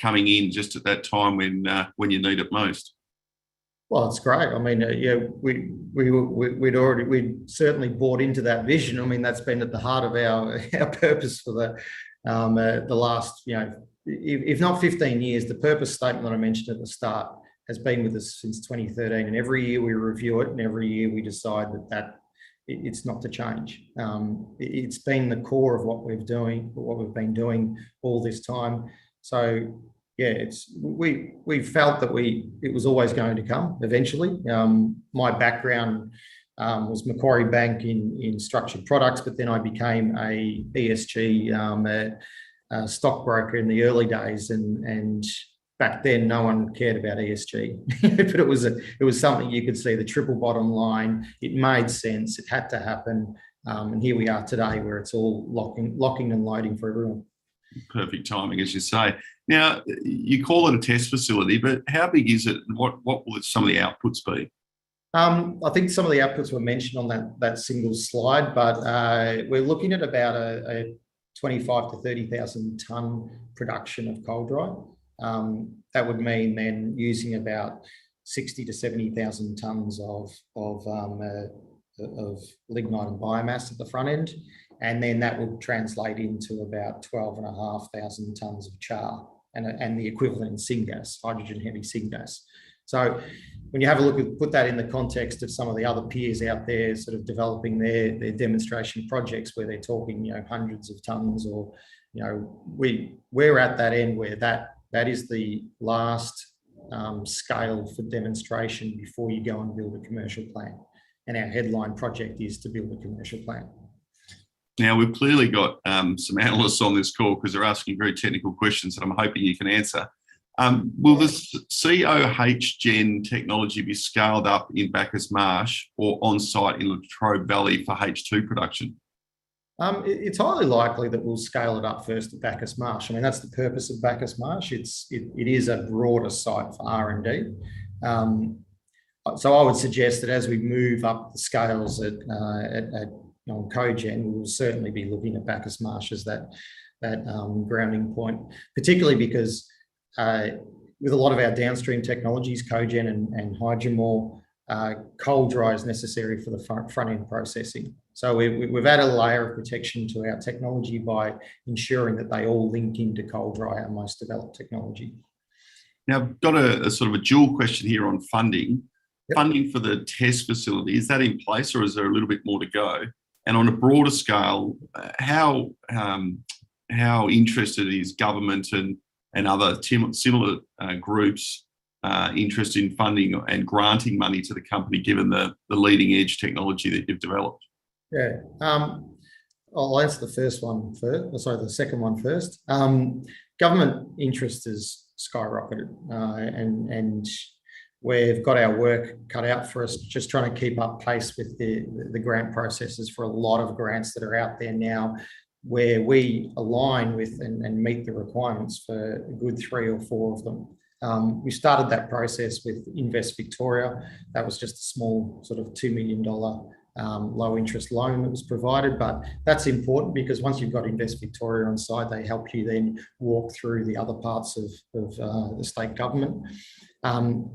coming in just at that time when you need it most? Well, it's great. I mean, yeah, we'd certainly bought into that vision. I mean, that's been at the heart of our purpose for the last, if not 15 years. The purpose statement that I mentioned at the start has been with us since 2013, and every year we review it, and every year we decide that it's not to change. It's been the core of what we've been doing all this time. So yeah, we felt that it was always going to come eventually. My background was Macquarie Bank in structured products, but then I became a ESG stockbroker in the early days, and back then, no one cared about ESG, but it was something you could see, the triple bottom line. It made sense. It had to happen. And here we are today, where it's all locking and loading for everyone. Perfect timing, as you say. Now, you call it a test facility, but how big is it, and what will some of the outputs be? I think some of the outputs were mentioned on that single slide, but we're looking at about a 25 to 30,000 tonne production of coal dry. That would mean then using about 60 to 70,000 tonnes of lignite and biomass at the front end, and then that would translate into about 12,500 tonnes of char and the equivalent in syngas, hydrogen-heavy syngas. So when you have a look at, put that in the context of some of the other peers out there sort of developing their demonstration projects where they're talking, hundreds of tonnes, or, we're at that end where that is the last scale for demonstration before you go and build a commercial plant. And our headline project is to build a commercial plant. Now, we've clearly got some analysts on this call because they're asking very technical questions that I'm hoping you can answer. Will the COH-Gen technology be scaled up in Bacchus Marsh or on-site in Latrobe Valley for H2 production? It's highly likely that we'll scale it up first at Bacchus Marsh. I mean, that's the purpose of Bacchus Marsh. It is a broader site for R&D. So I would suggest that as we move up the scales at Cogen, we will certainly be looking at Bacchus Marsh as that grounding point, particularly because with a lot of our downstream technologies, Cogen and Hydromore, coal dry is necessary for the front end processing. So we've added a layer of protection to our technology by ensuring that they all link into coal dry, our most developed technology. Now, I've got a sort of a dual question here on funding. Yep. Funding for the test facility, is that in place, or is there a little bit more to go? And on a broader scale, how interested is government and other similar groups interested in funding and granting money to the company, given the leading edge technology that you've developed? Yeah, I'll answer the second one first. Government interest has skyrocketed, and we've got our work cut out for us, just trying to keep up pace with the grant processes for a lot of grants that are out there now, where we align with and meet the requirements for a good 3 or 4 of them. We started that process with Invest Victoria. That was just a small sort of $2 million low interest loan that was provided, but that's important because once you've got Invest Victoria on side, they help you then walk through the other parts of the state government.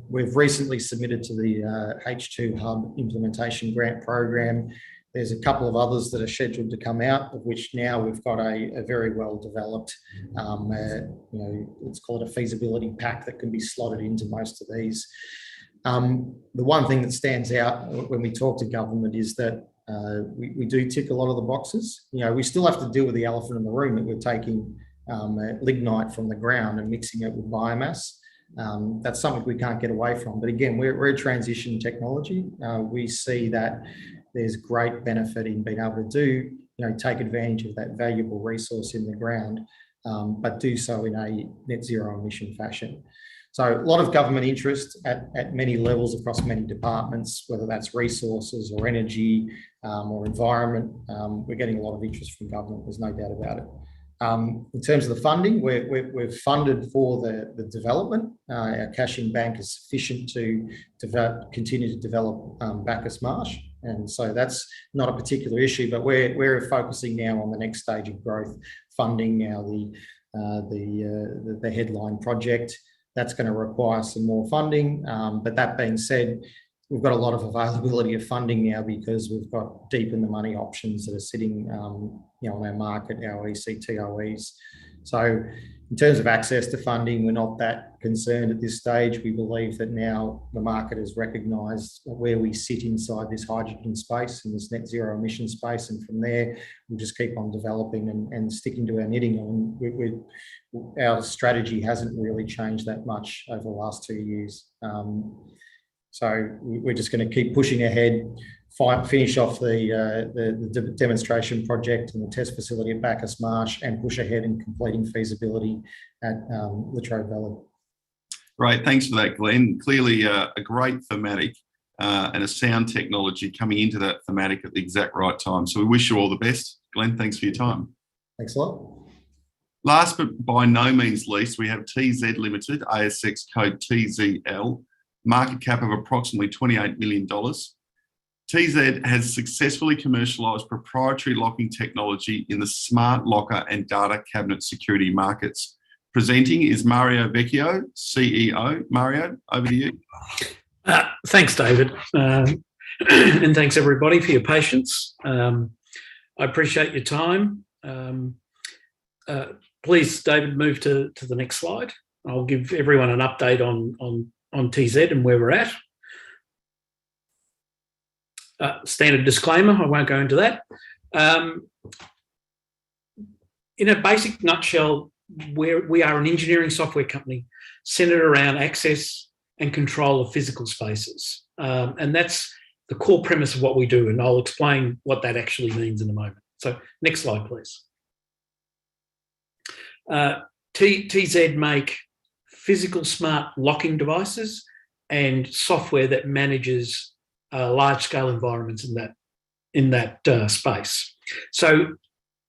We've recently submitted to the H2 Hub Implementation Grant Program. There's a couple of others that are scheduled to come out, of which now we've got a very well developed, let's call it a feasibility pack that can be slotted into most of these. The one thing that stands out when we talk to government is that we do tick a lot of the boxes. We still have to deal with the elephant in the room that we're taking lignite from the ground and mixing it with biomass. That's something we can't get away from. But again, we're a transition technology. We see that there's great benefit in being able to do, take advantage of that valuable resource in the ground, but do so in a net zero emission fashion. So a lot of government interest at many levels across many departments, whether that's resources or energy or environment. We're getting a lot of interest from government, there's no doubt about it. In terms of the funding, we're funded for the development. Our cash in bank is sufficient to continue to develop Bacchus Marsh. And so that's not a particular issue, but we're focusing now on the next stage of growth, funding now the headline project. That's going to require some more funding. But that being said, we've got a lot of availability of funding now because we've got deep in the money options that are sitting on our market, our ECT OEs. So in terms of access to funding, we're not that concerned at this stage. We believe that now the market has recognised where we sit inside this hydrogen space and this net zero emission space. And from there, we'll just keep on developing and sticking to our knitting. And our strategy hasn't really changed that much over the last 2 years. So we're just going to keep pushing ahead, finish off the demonstration project and the test facility at Bacchus Marsh, and push ahead in completing feasibility at Latrobe Valley. Great, thanks for that, Glenn. Clearly a great thematic and a sound technology coming into that thematic at the exact right time. So we wish you all the best. Glenn, thanks for your time. Thanks a lot. Last but by no means least, we have TZ Limited, ASX code TZL, market cap of approximately $28 million. TZ has successfully commercialised proprietary locking technology in the smart locker and data cabinet security markets. Presenting is Mario Vecchio, CEO. Mario, over to you. Thanks, David. And thanks, everybody, for your patience. I appreciate your time. Please, David, move to the next slide. I'll give everyone an update on TZ and where we're at. Standard disclaimer, I won't go into that. In a basic nutshell, we are an engineering software company centered around access and control of physical spaces. And that's the core premise of what we do, and I'll explain what that actually means in a moment. So next slide, please. TZ make physical smart locking devices and software that manages large-scale environments in that space. So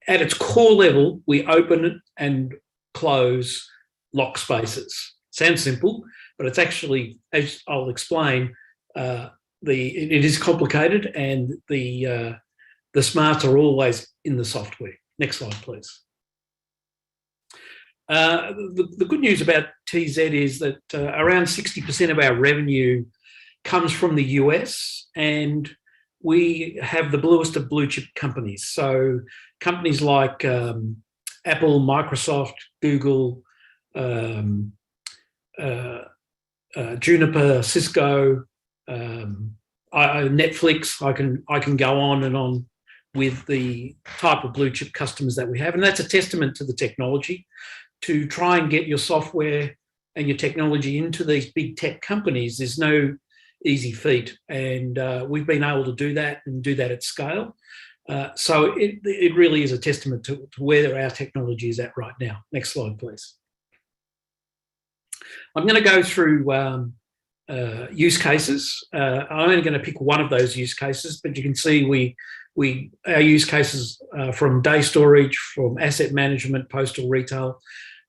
at its core level, we open and close lock spaces. Sounds simple, but it's actually, as I'll explain, it is complicated, and the smarts are always in the software. Next slide, please. The good news about TZ is that around 60% of our revenue comes from the US, and we have the bluest of blue chip companies. So companies like Apple, Microsoft, Google, Juniper, Cisco, Netflix. I can go on and on with the type of blue chip customers that we have, and that's a testament to the technology. To try and get your software and your technology into these big tech companies, there's no easy feat, and we've been able to do that and do that at scale. So it really is a testament to where our technology is at right now. Next slide, please. I'm going to go through use cases. I'm only going to pick one of those use cases, but you can see our use cases from day storage, from asset management, postal retail.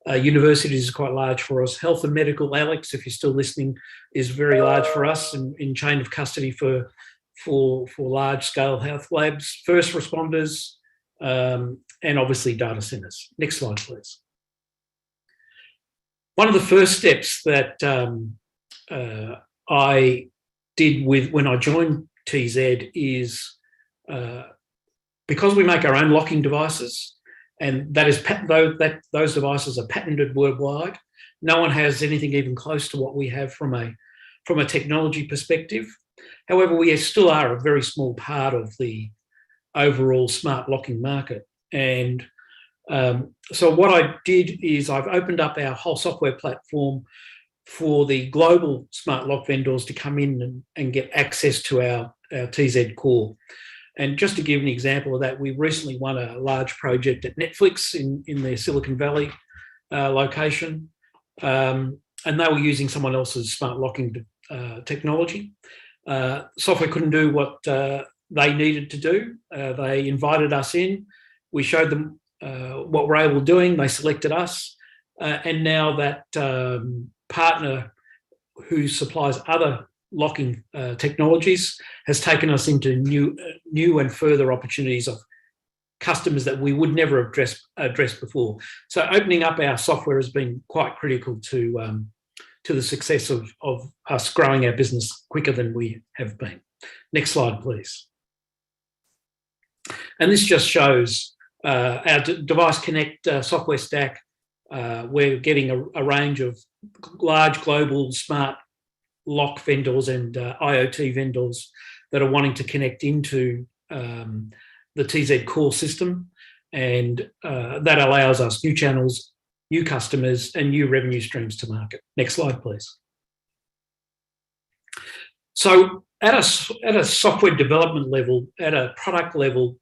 Universities are quite large for us. Health and medical, Alex, if you're still listening, is very large for us in chain of custody for large-scale health labs, first responders, and obviously data centres. Next slide, please. One of the first steps that I did when I joined TZ is because we make our own locking devices, and those devices are patented worldwide. No one has anything even close to what we have from a technology perspective. However, we still are a very small part of the overall smart locking market. And so what I did is I've opened up our whole software platform for the global smart lock vendors to come in and get access to our TZ core. And just to give an example of that, we recently won a large project at Netflix in their Silicon Valley location. And they were using someone else's smart locking technology. Software couldn't do what they needed to do. They invited us in. We showed them what we're able to do. They selected us. And now that partner who supplies other locking technologies has taken us into new and further opportunities of customers that we would never have addressed before. So opening up our software has been quite critical to the success of us growing our business quicker than we have been. Next slide, please. And this just shows our Device Connect software stack. We're getting a range of large global smart lock vendors and IoT vendors that are wanting to connect into the TZ core system, and that allows us new channels, new customers, and new revenue streams to market. Next slide, please. So at a software development level, at a product level,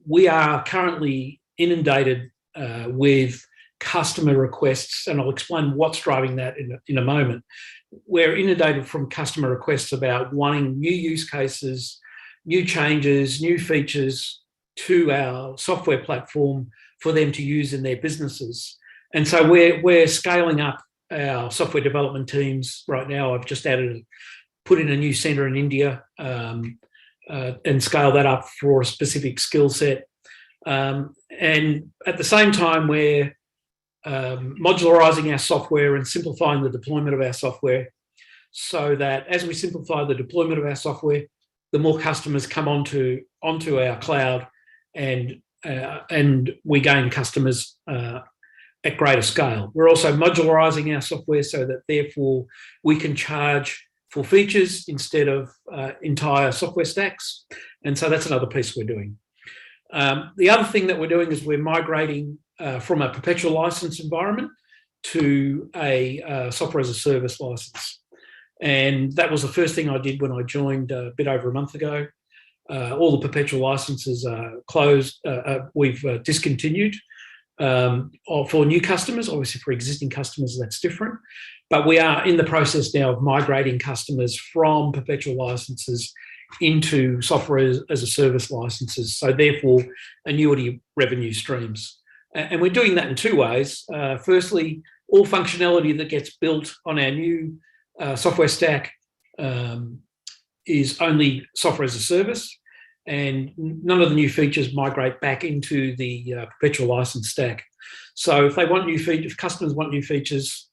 we are currently inundated with customer requests, and I'll explain what's driving that in a moment. We're inundated from customer requests about wanting new use cases, new changes, new features to our software platform for them to use in their businesses. And so we're scaling up our software development teams right now. I've just put in a new center in India and scale that up for a specific skill set. And at the same time, we're modularizing our software and simplifying the deployment of our software, so that as we simplify the deployment of our software, the more customers come onto our cloud, and we gain customers at greater scale. We're also modularizing our software so that therefore we can charge for features instead of entire software stacks. And so that's another piece we're doing. The other thing that we're doing is we're migrating from a perpetual license environment to a software as a service license. And that was the first thing I did when I joined a bit over a month ago. All the perpetual licenses are closed. We've discontinued for new customers. Obviously for existing customers, that's different. But we are in the process now of migrating customers from perpetual licenses into software as a service licenses. So therefore, annuity revenue streams. And we're doing that in two ways. Firstly, all functionality that gets built on our new software stack is only software as a service, and none of the new features migrate back into the perpetual license stack. So if they want new features, if customers want new features,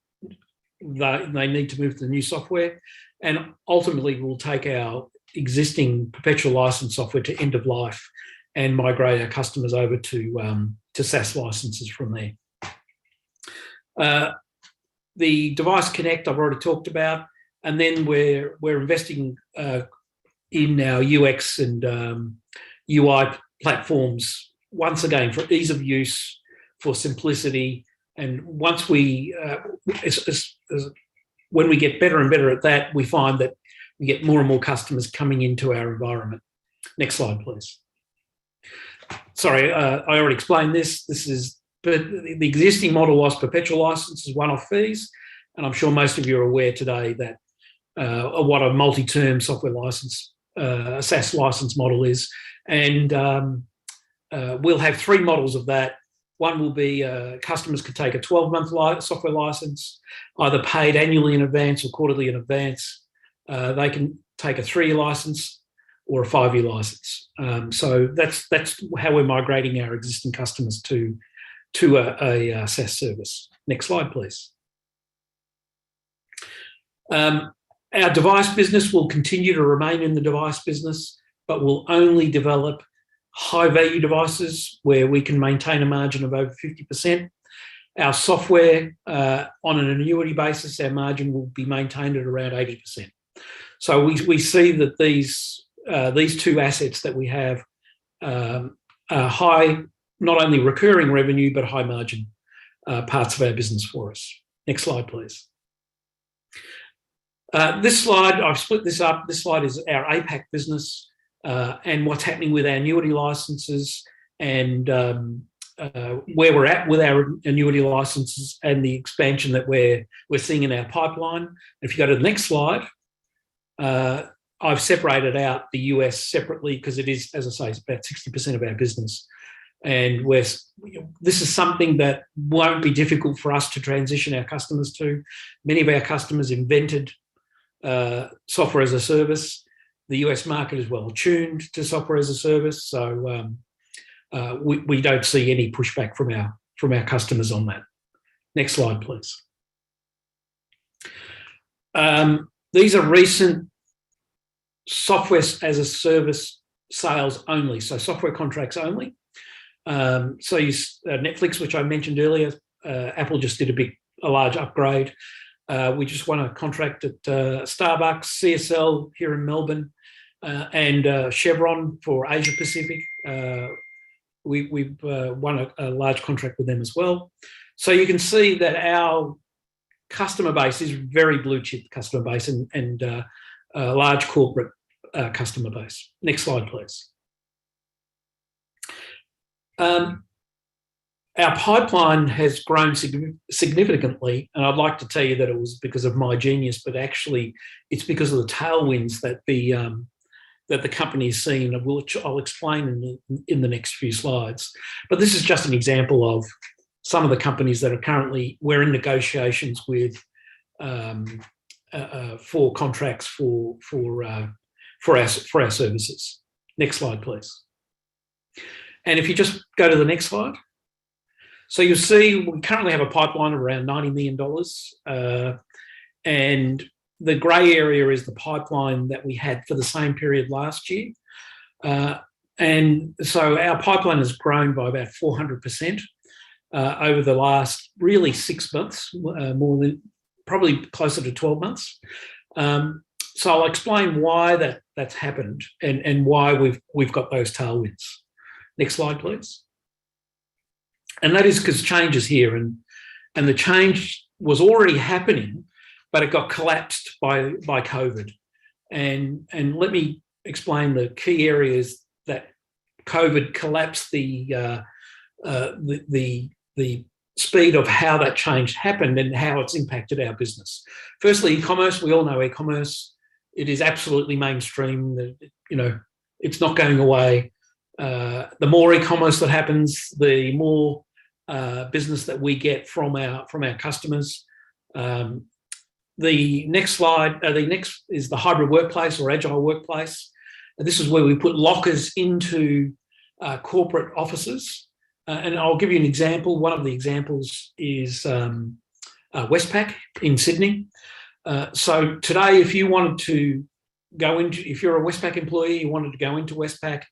they need to move to the new software, and ultimately we'll take our existing perpetual license software to end of life and migrate our customers over to SaaS licenses from there. The Device Connect I've already talked about, and then we're investing in our UX and UI platforms once again for ease of use, for simplicity, and once we when we get better and better at that, we find that we get more and more customers coming into our environment. Next slide, please. Sorry, I already explained this. But the existing model was perpetual licenses, one-off fees, and I'm sure most of you are aware today that what a multi-term software license, SaaS license model is. And we'll have three models of that. One will be customers could take a 12-month software license, either paid annually in advance or quarterly in advance. They can take a 3-year license or a 5-year license. So that's how we're migrating our existing customers to a SaaS service. Next slide, please. Our device business will continue to remain in the device business, but will only develop high-value devices where we can maintain a margin of over 50%. Our software, on an annuity basis, our margin will be maintained at around 80%. So we see that these two assets that we have are high, not only recurring revenue, but high margin parts of our business for us. Next slide, please. This slide, I've split this up. This slide is our APAC business and what's happening with our annuity licenses and where we're at with our annuity licenses and the expansion that we're seeing in our pipeline. If you go to the next slide, I've separated out the US separately because it is, as I say, it's about 60% of our business. And this is something that won't be difficult for us to transition our customers to. Many of our customers invented software as a service. The US market is well tuned to software as a service, so we don't see any pushback from our customers on that. Next slide, please. These are recent software as a service sales only, so software contracts only. So Netflix, which I mentioned earlier, Apple just did a large upgrade. We just won a contract at Starbucks, CSL here in Melbourne, and Chevron for Asia Pacific. We've won a large contract with them as well. So you can see that our customer base is very blue chip customer base and a large corporate customer base. Next slide, please. Our pipeline has grown significantly, and I'd like to tell you that it was because of my genius, but actually it's because of the tailwinds that the company has seen, which I'll explain in the next few slides. But this is just an example of some of the companies that we're in negotiations with for contracts for our services. Next slide, please. And if you just go to the next slide. So you'll see we currently have a pipeline of around $90 million. And the grey area is the pipeline that we had for the same period last year. And so our pipeline has grown by about 400% over the last really 6 months, more than probably closer to 12 months. So I'll explain why that's happened and why we've got those tailwinds. Next slide, please. And that is because change is here, and the change was already happening, but it got collapsed by COVID. And let me explain the key areas that COVID collapsed the speed of how that change happened and how it's impacted our business. Firstly, e-commerce. We all know e-commerce. It is absolutely mainstream. It's not going away. The more e-commerce that happens, the more business that we get from our customers. The next slide, the next is the hybrid workplace or agile workplace. And this is where we put lockers into corporate offices. And I'll give you an example. One of the examples is Westpac in Sydney. So today, if you wanted to if you're a Westpac employee, you wanted to go into Westpac,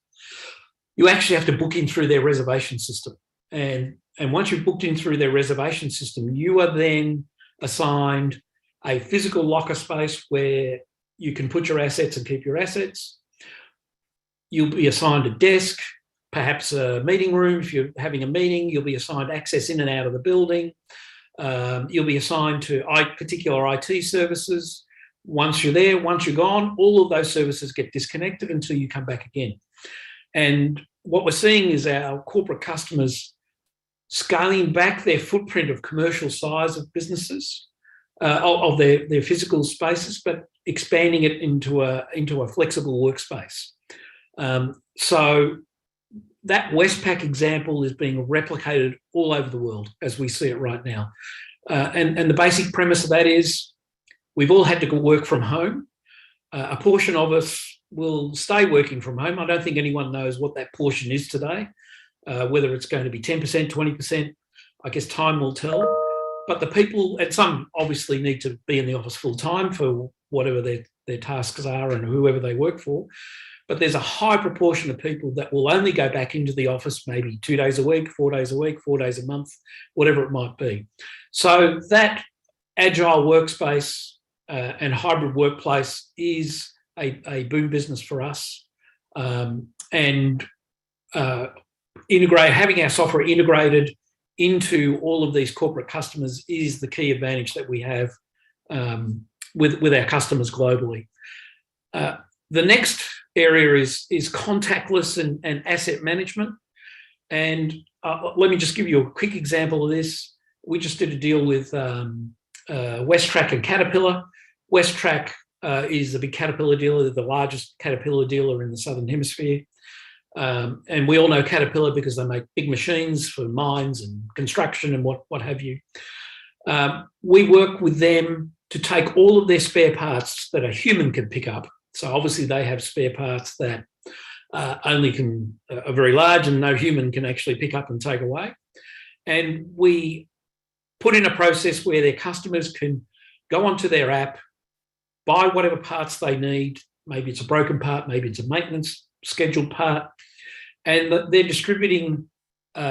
you actually have to book in through their reservation system. And once you've booked in through their reservation system, you are then assigned a physical locker space where you can put your assets and keep your assets. You'll be assigned a desk, perhaps a meeting room. If you're having a meeting, you'll be assigned access in and out of the building. You'll be assigned to particular IT services. Once you're there, once you're gone, all of those services get disconnected until you come back again. And what we're seeing is our corporate customers scaling back their footprint of commercial size of businesses, of their physical spaces, but expanding it into a flexible workspace. So that Westpac example is being replicated all over the world as we see it right now. And the basic premise of that is we've all had to go work from home. A portion of us will stay working from home. I don't think anyone knows what that portion is today, whether it's going to be 10%, 20%. I guess time will tell. but the people, and some obviously need to be in the office full time for whatever their tasks are and whoever they work for. But there's a high proportion of people that will only go back into the office maybe 2 days a week, 4 days a week, 4 days a month, whatever it might be. So that agile workspace and hybrid workplace is a boom business for us. Having our software integrated into all of these corporate customers is the key advantage that we have with our customers globally. The next area is contactless and asset management. And let me just give you a quick example of this. We just did a deal with Westtrac and Caterpillar. Westtrac is the big Caterpillar dealer, the largest Caterpillar dealer in the Southern Hemisphere. And we all know Caterpillar because they make big machines for mines and construction and what have you. We work with them to take all of their spare parts that a human can pick up. So obviously they have spare parts that are very large and no human can actually pick up and take away. And we put in a process where their customers can go onto their app, buy whatever parts they need. Maybe it's a broken part, maybe it's a maintenance scheduled part. And they're distributing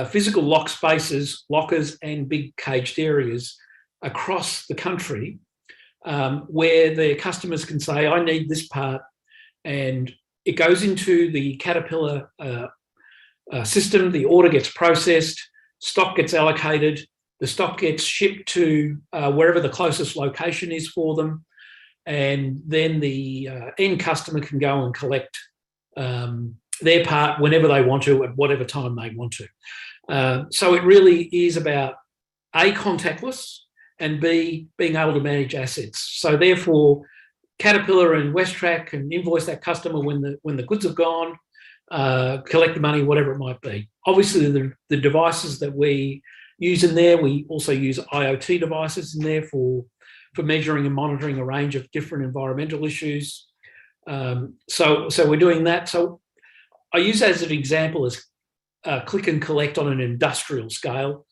physical lock spaces, lockers and big caged areas across the country where their customers can say, I need this part. And it goes into the Caterpillar system, the order gets processed, stock gets allocated, the stock gets shipped to wherever the closest location is for them. And then the end customer can go and collect their part whenever they want to, at whatever time they want to. So it really is about A, contactless, and B, being able to manage assets. So therefore, Caterpillar and Westtrac can invoice that customer when the goods have gone, collect the money, whatever it might be. Obviously, the devices that we use in there, we also use IoT devices in there for measuring and monitoring a range of different environmental issues. So we're doing that. So I use that as an example as click and collect on an industrial scale.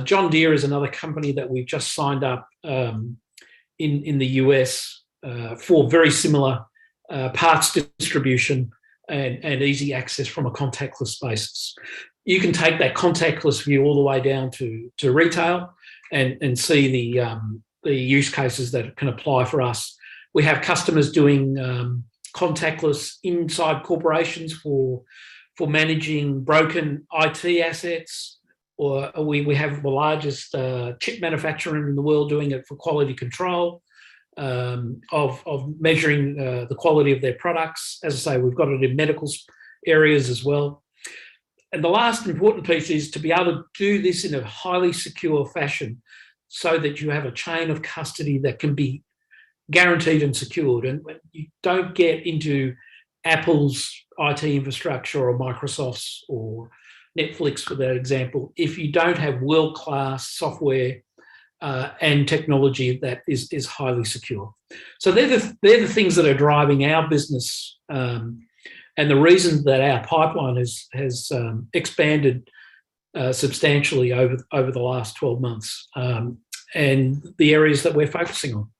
John Deere is another company that we've just signed up in the US for very similar parts distribution and easy access from a contactless basis. You can take that contactless view all the way down to retail and see the use cases that can apply for us. We have customers doing contactless inside corporations for managing broken IT assets, or we have the largest chip manufacturer in the world doing it for quality control of measuring the quality of their products. As I say, we've got it in medical areas as well. And the last important piece is to be able to do this in a highly secure fashion so that you have a chain of custody that can be guaranteed and secured. And you don't get into Apple's IT infrastructure or Microsoft's or Netflix, for that example, if you don't have world-class software and technology that is highly secure. So they're the things that are driving our business, and the reason that our pipeline has expanded substantially over the last 12 months, and the areas that we're focusing on.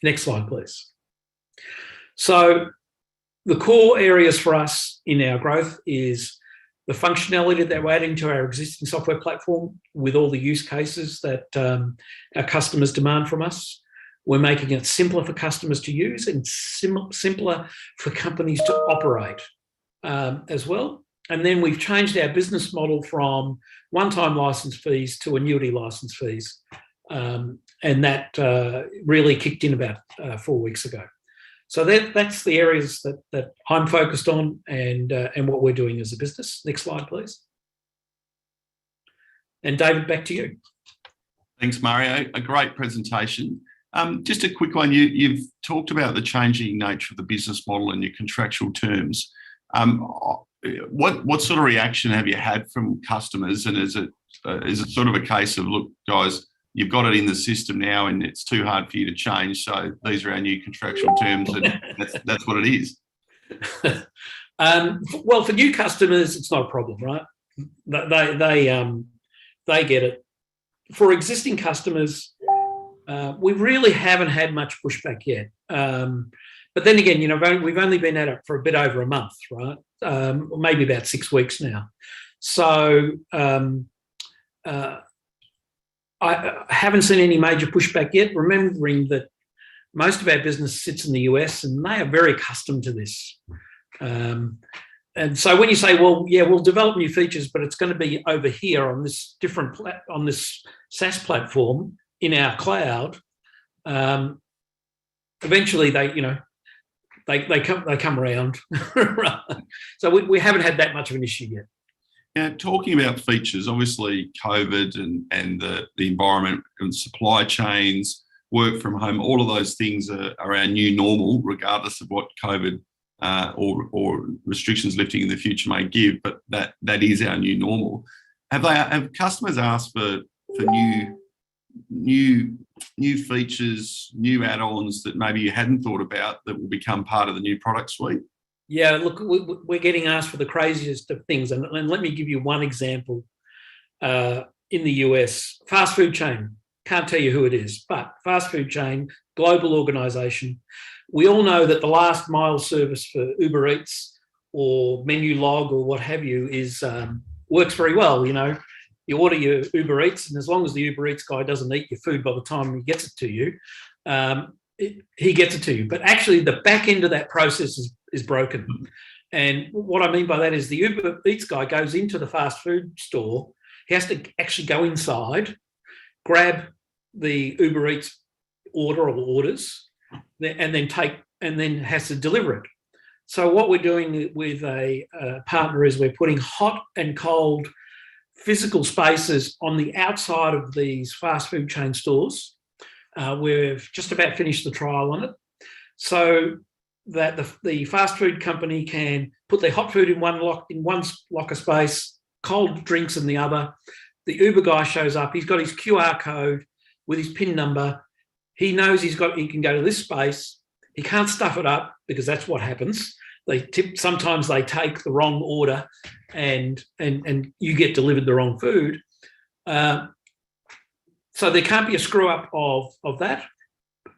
Next slide, please. So the core areas for us in our growth is the functionality that we're adding to our existing software platform with all the use cases that our customers demand from us. We're making it simpler for customers to use and simpler for companies to operate as well. And then we've changed our business model from one-time license fees to annuity license fees. And that really kicked in about 4 weeks ago. So that's the areas that I'm focused on and what we're doing as a business. Next slide, please. And David, back to you. Thanks, Mario. A great presentation. Just a quick one. You've talked about the changing nature of the business model and your contractual terms. What sort of reaction have you had from customers? And is it sort of a case of, look, guys, you've got it in the system now and it's too hard for you to change, so these are our new contractual terms and that's what it is? Well, for new customers, it's not a problem, right? They get it. for existing customers, we really haven't had much pushback yet. But then again, we've only been at it for a bit over a month, right? Or maybe about 6 weeks now. So I haven't seen any major pushback yet, remembering that most of our business sits in the US and they are very accustomed to this. And so when you say, well, yeah, we'll develop new features, but it's going to be over here on this on this SaaS platform in our cloud, eventually they come around. So we haven't had that much of an issue yet. Now, talking about features, obviously COVID and the environment and supply chains, work from home, all of those things are our new normal, regardless of what COVID or restrictions lifting in the future may give. But that is our new normal. Have customers asked for new features, new add-ons that maybe you hadn't thought about that will become part of the new product suite? Yeah, look, we're getting asked for the craziest of things. And let me give you one example. In the US, fast food chain, can't tell you who it is, but fast food chain, global organisation. We all know that the last mile service for Uber Eats or Menulog or what have you works very well. You order your Uber Eats, and as long as the Uber Eats guy doesn't eat your food by the time he gets it to you, he gets it to you. But actually, the back end of that process is broken. And what I mean by that is the Uber Eats guy goes into the fast food store. He has to actually go inside, grab the Uber Eats order or orders, and then has to deliver it. So what we're doing with a partner is we're putting hot and cold physical spaces on the outside of these fast food chain stores. We've just about finished the trial on it, so that the fast food company can put their hot food in one locker space, cold drinks in the other. The Uber guy shows up. He's got his QR code with his PIN number. He knows he can go to this space. He can't stuff it up because that's what happens. Sometimes they take the wrong order and you get delivered the wrong food. So there can't be a screw up of that.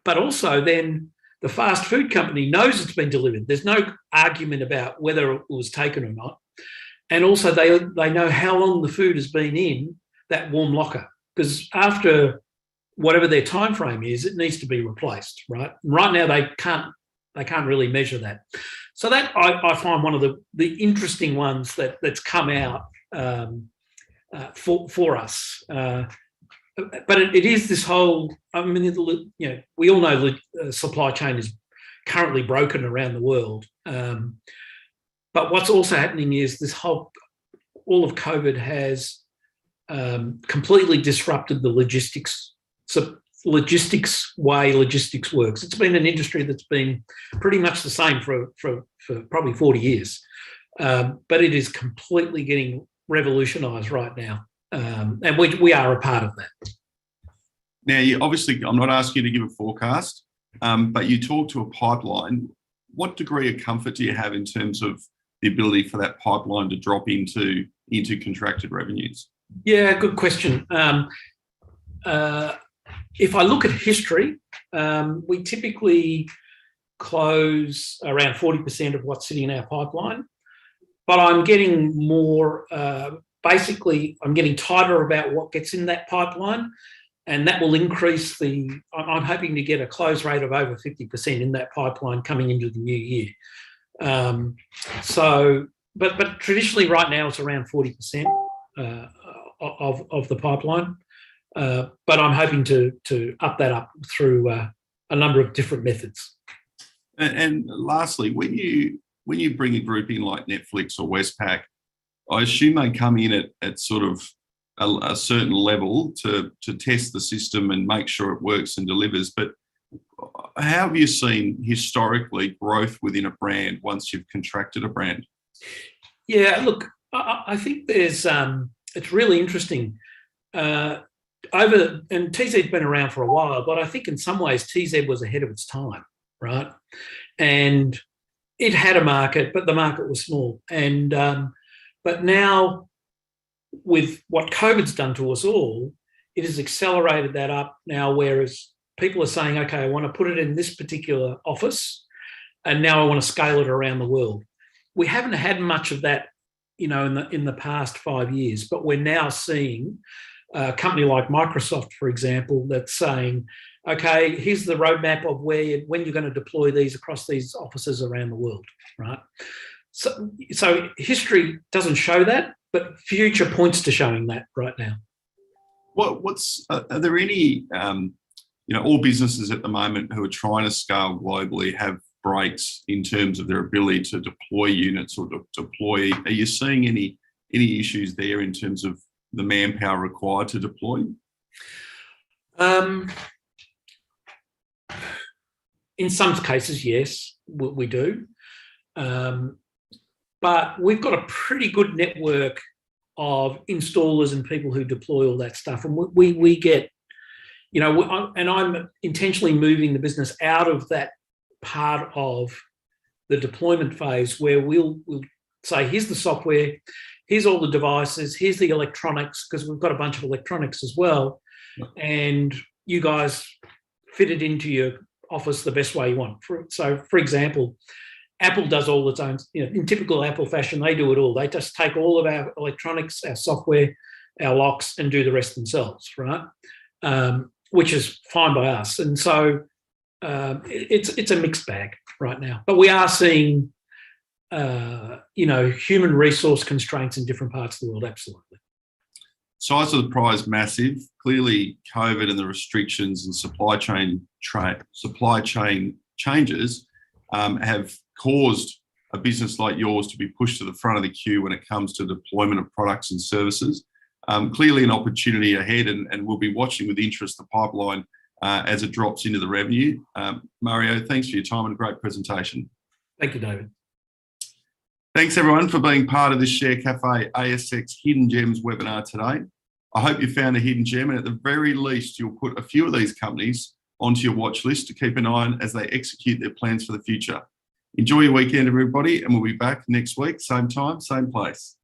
But also then the fast food company knows it's been delivered. There's no argument about whether it was taken or not. And also they know how long the food has been in that warm locker, because after whatever their time frame is, it needs to be replaced, right? Right now they can't really measure that. So that I find one of the interesting ones that's come out for us. But it is this whole, we all know the supply chain is currently broken around the world. But what's also happening is all of COVID has completely disrupted the logistics works. It's been an industry that's been pretty much the same for probably 40 years. But it is completely getting revolutionised right now. And we are a part of that. Now, obviously, I'm not asking you to give a forecast, but you talk to a pipeline. What degree of comfort do you have in terms of the ability for that pipeline to drop into contracted revenues? Yeah, good question. If I look at history, we typically close around 40% of what's sitting in our pipeline, but I'm getting more, basically, I'm getting tighter about what gets in that pipeline, and that will increase I'm hoping to get a close rate of over 50% in that pipeline coming into the new year. But traditionally right now it's around 40% of the pipeline. But I'm hoping to up that up through a number of different methods. And lastly, when you bring a group in like Netflix or Westpac, I assume they come in at sort of a certain level to test the system and make sure it works and delivers. But how have you seen historically growth within a brand once you've contracted a brand? Yeah, look, I think there's it's really interesting. And TZ's been around for a while, but I think in some ways TZ was ahead of its time, right? And it had a market, but the market was small. And but now with what COVID's done to us all, it has accelerated that up now, whereas people are saying, okay, I want to put it in this particular office, and now I want to scale it around the world. We haven't had much of that, in the past 5 years, but we're now seeing a company like Microsoft, for example, that's saying, okay, here's the roadmap of when you're going to deploy these across these offices around the world, right? So history doesn't show that, but future points to showing that right now. Are there any, all businesses at the moment who are trying to scale globally have breaks in terms of their ability to deploy units or deploy? Are you seeing any issues there in terms of the manpower required to deploy? In some cases, yes, we do. But we've got a pretty good network of installers and people who deploy all that stuff. And we get, and I'm intentionally moving the business out of that part of the deployment phase where we'll say, here's the software, here's all the devices, here's the electronics, because we've got a bunch of electronics as well. And you guys fit it into your office the best way you want. So, for example, Apple does all its own, in typical Apple fashion, they do it all. They just take all of our electronics, our software, our locks, and do the rest themselves, right? Which is fine by us. And so it's a mixed bag right now. But we are seeing, human resource constraints in different parts of the world, absolutely. Size of the prize massive. Clearly, COVID and the restrictions and supply chain changes have caused a business like yours to be pushed to the front of the queue when it comes to deployment of products and services. Clearly an opportunity ahead, and we'll be watching with interest the pipeline as it drops into the revenue. Mario, thanks for your time and a great presentation. Thank you, David. Thanks everyone for being part of this Share Cafe ASX Hidden Gems webinar today. I hope you found a hidden gem, and at the very least, you'll put a few of these companies onto your watch list to keep an eye on as they execute their plans for the future. Enjoy your weekend, everybody, and we'll be back next week, same time, same place.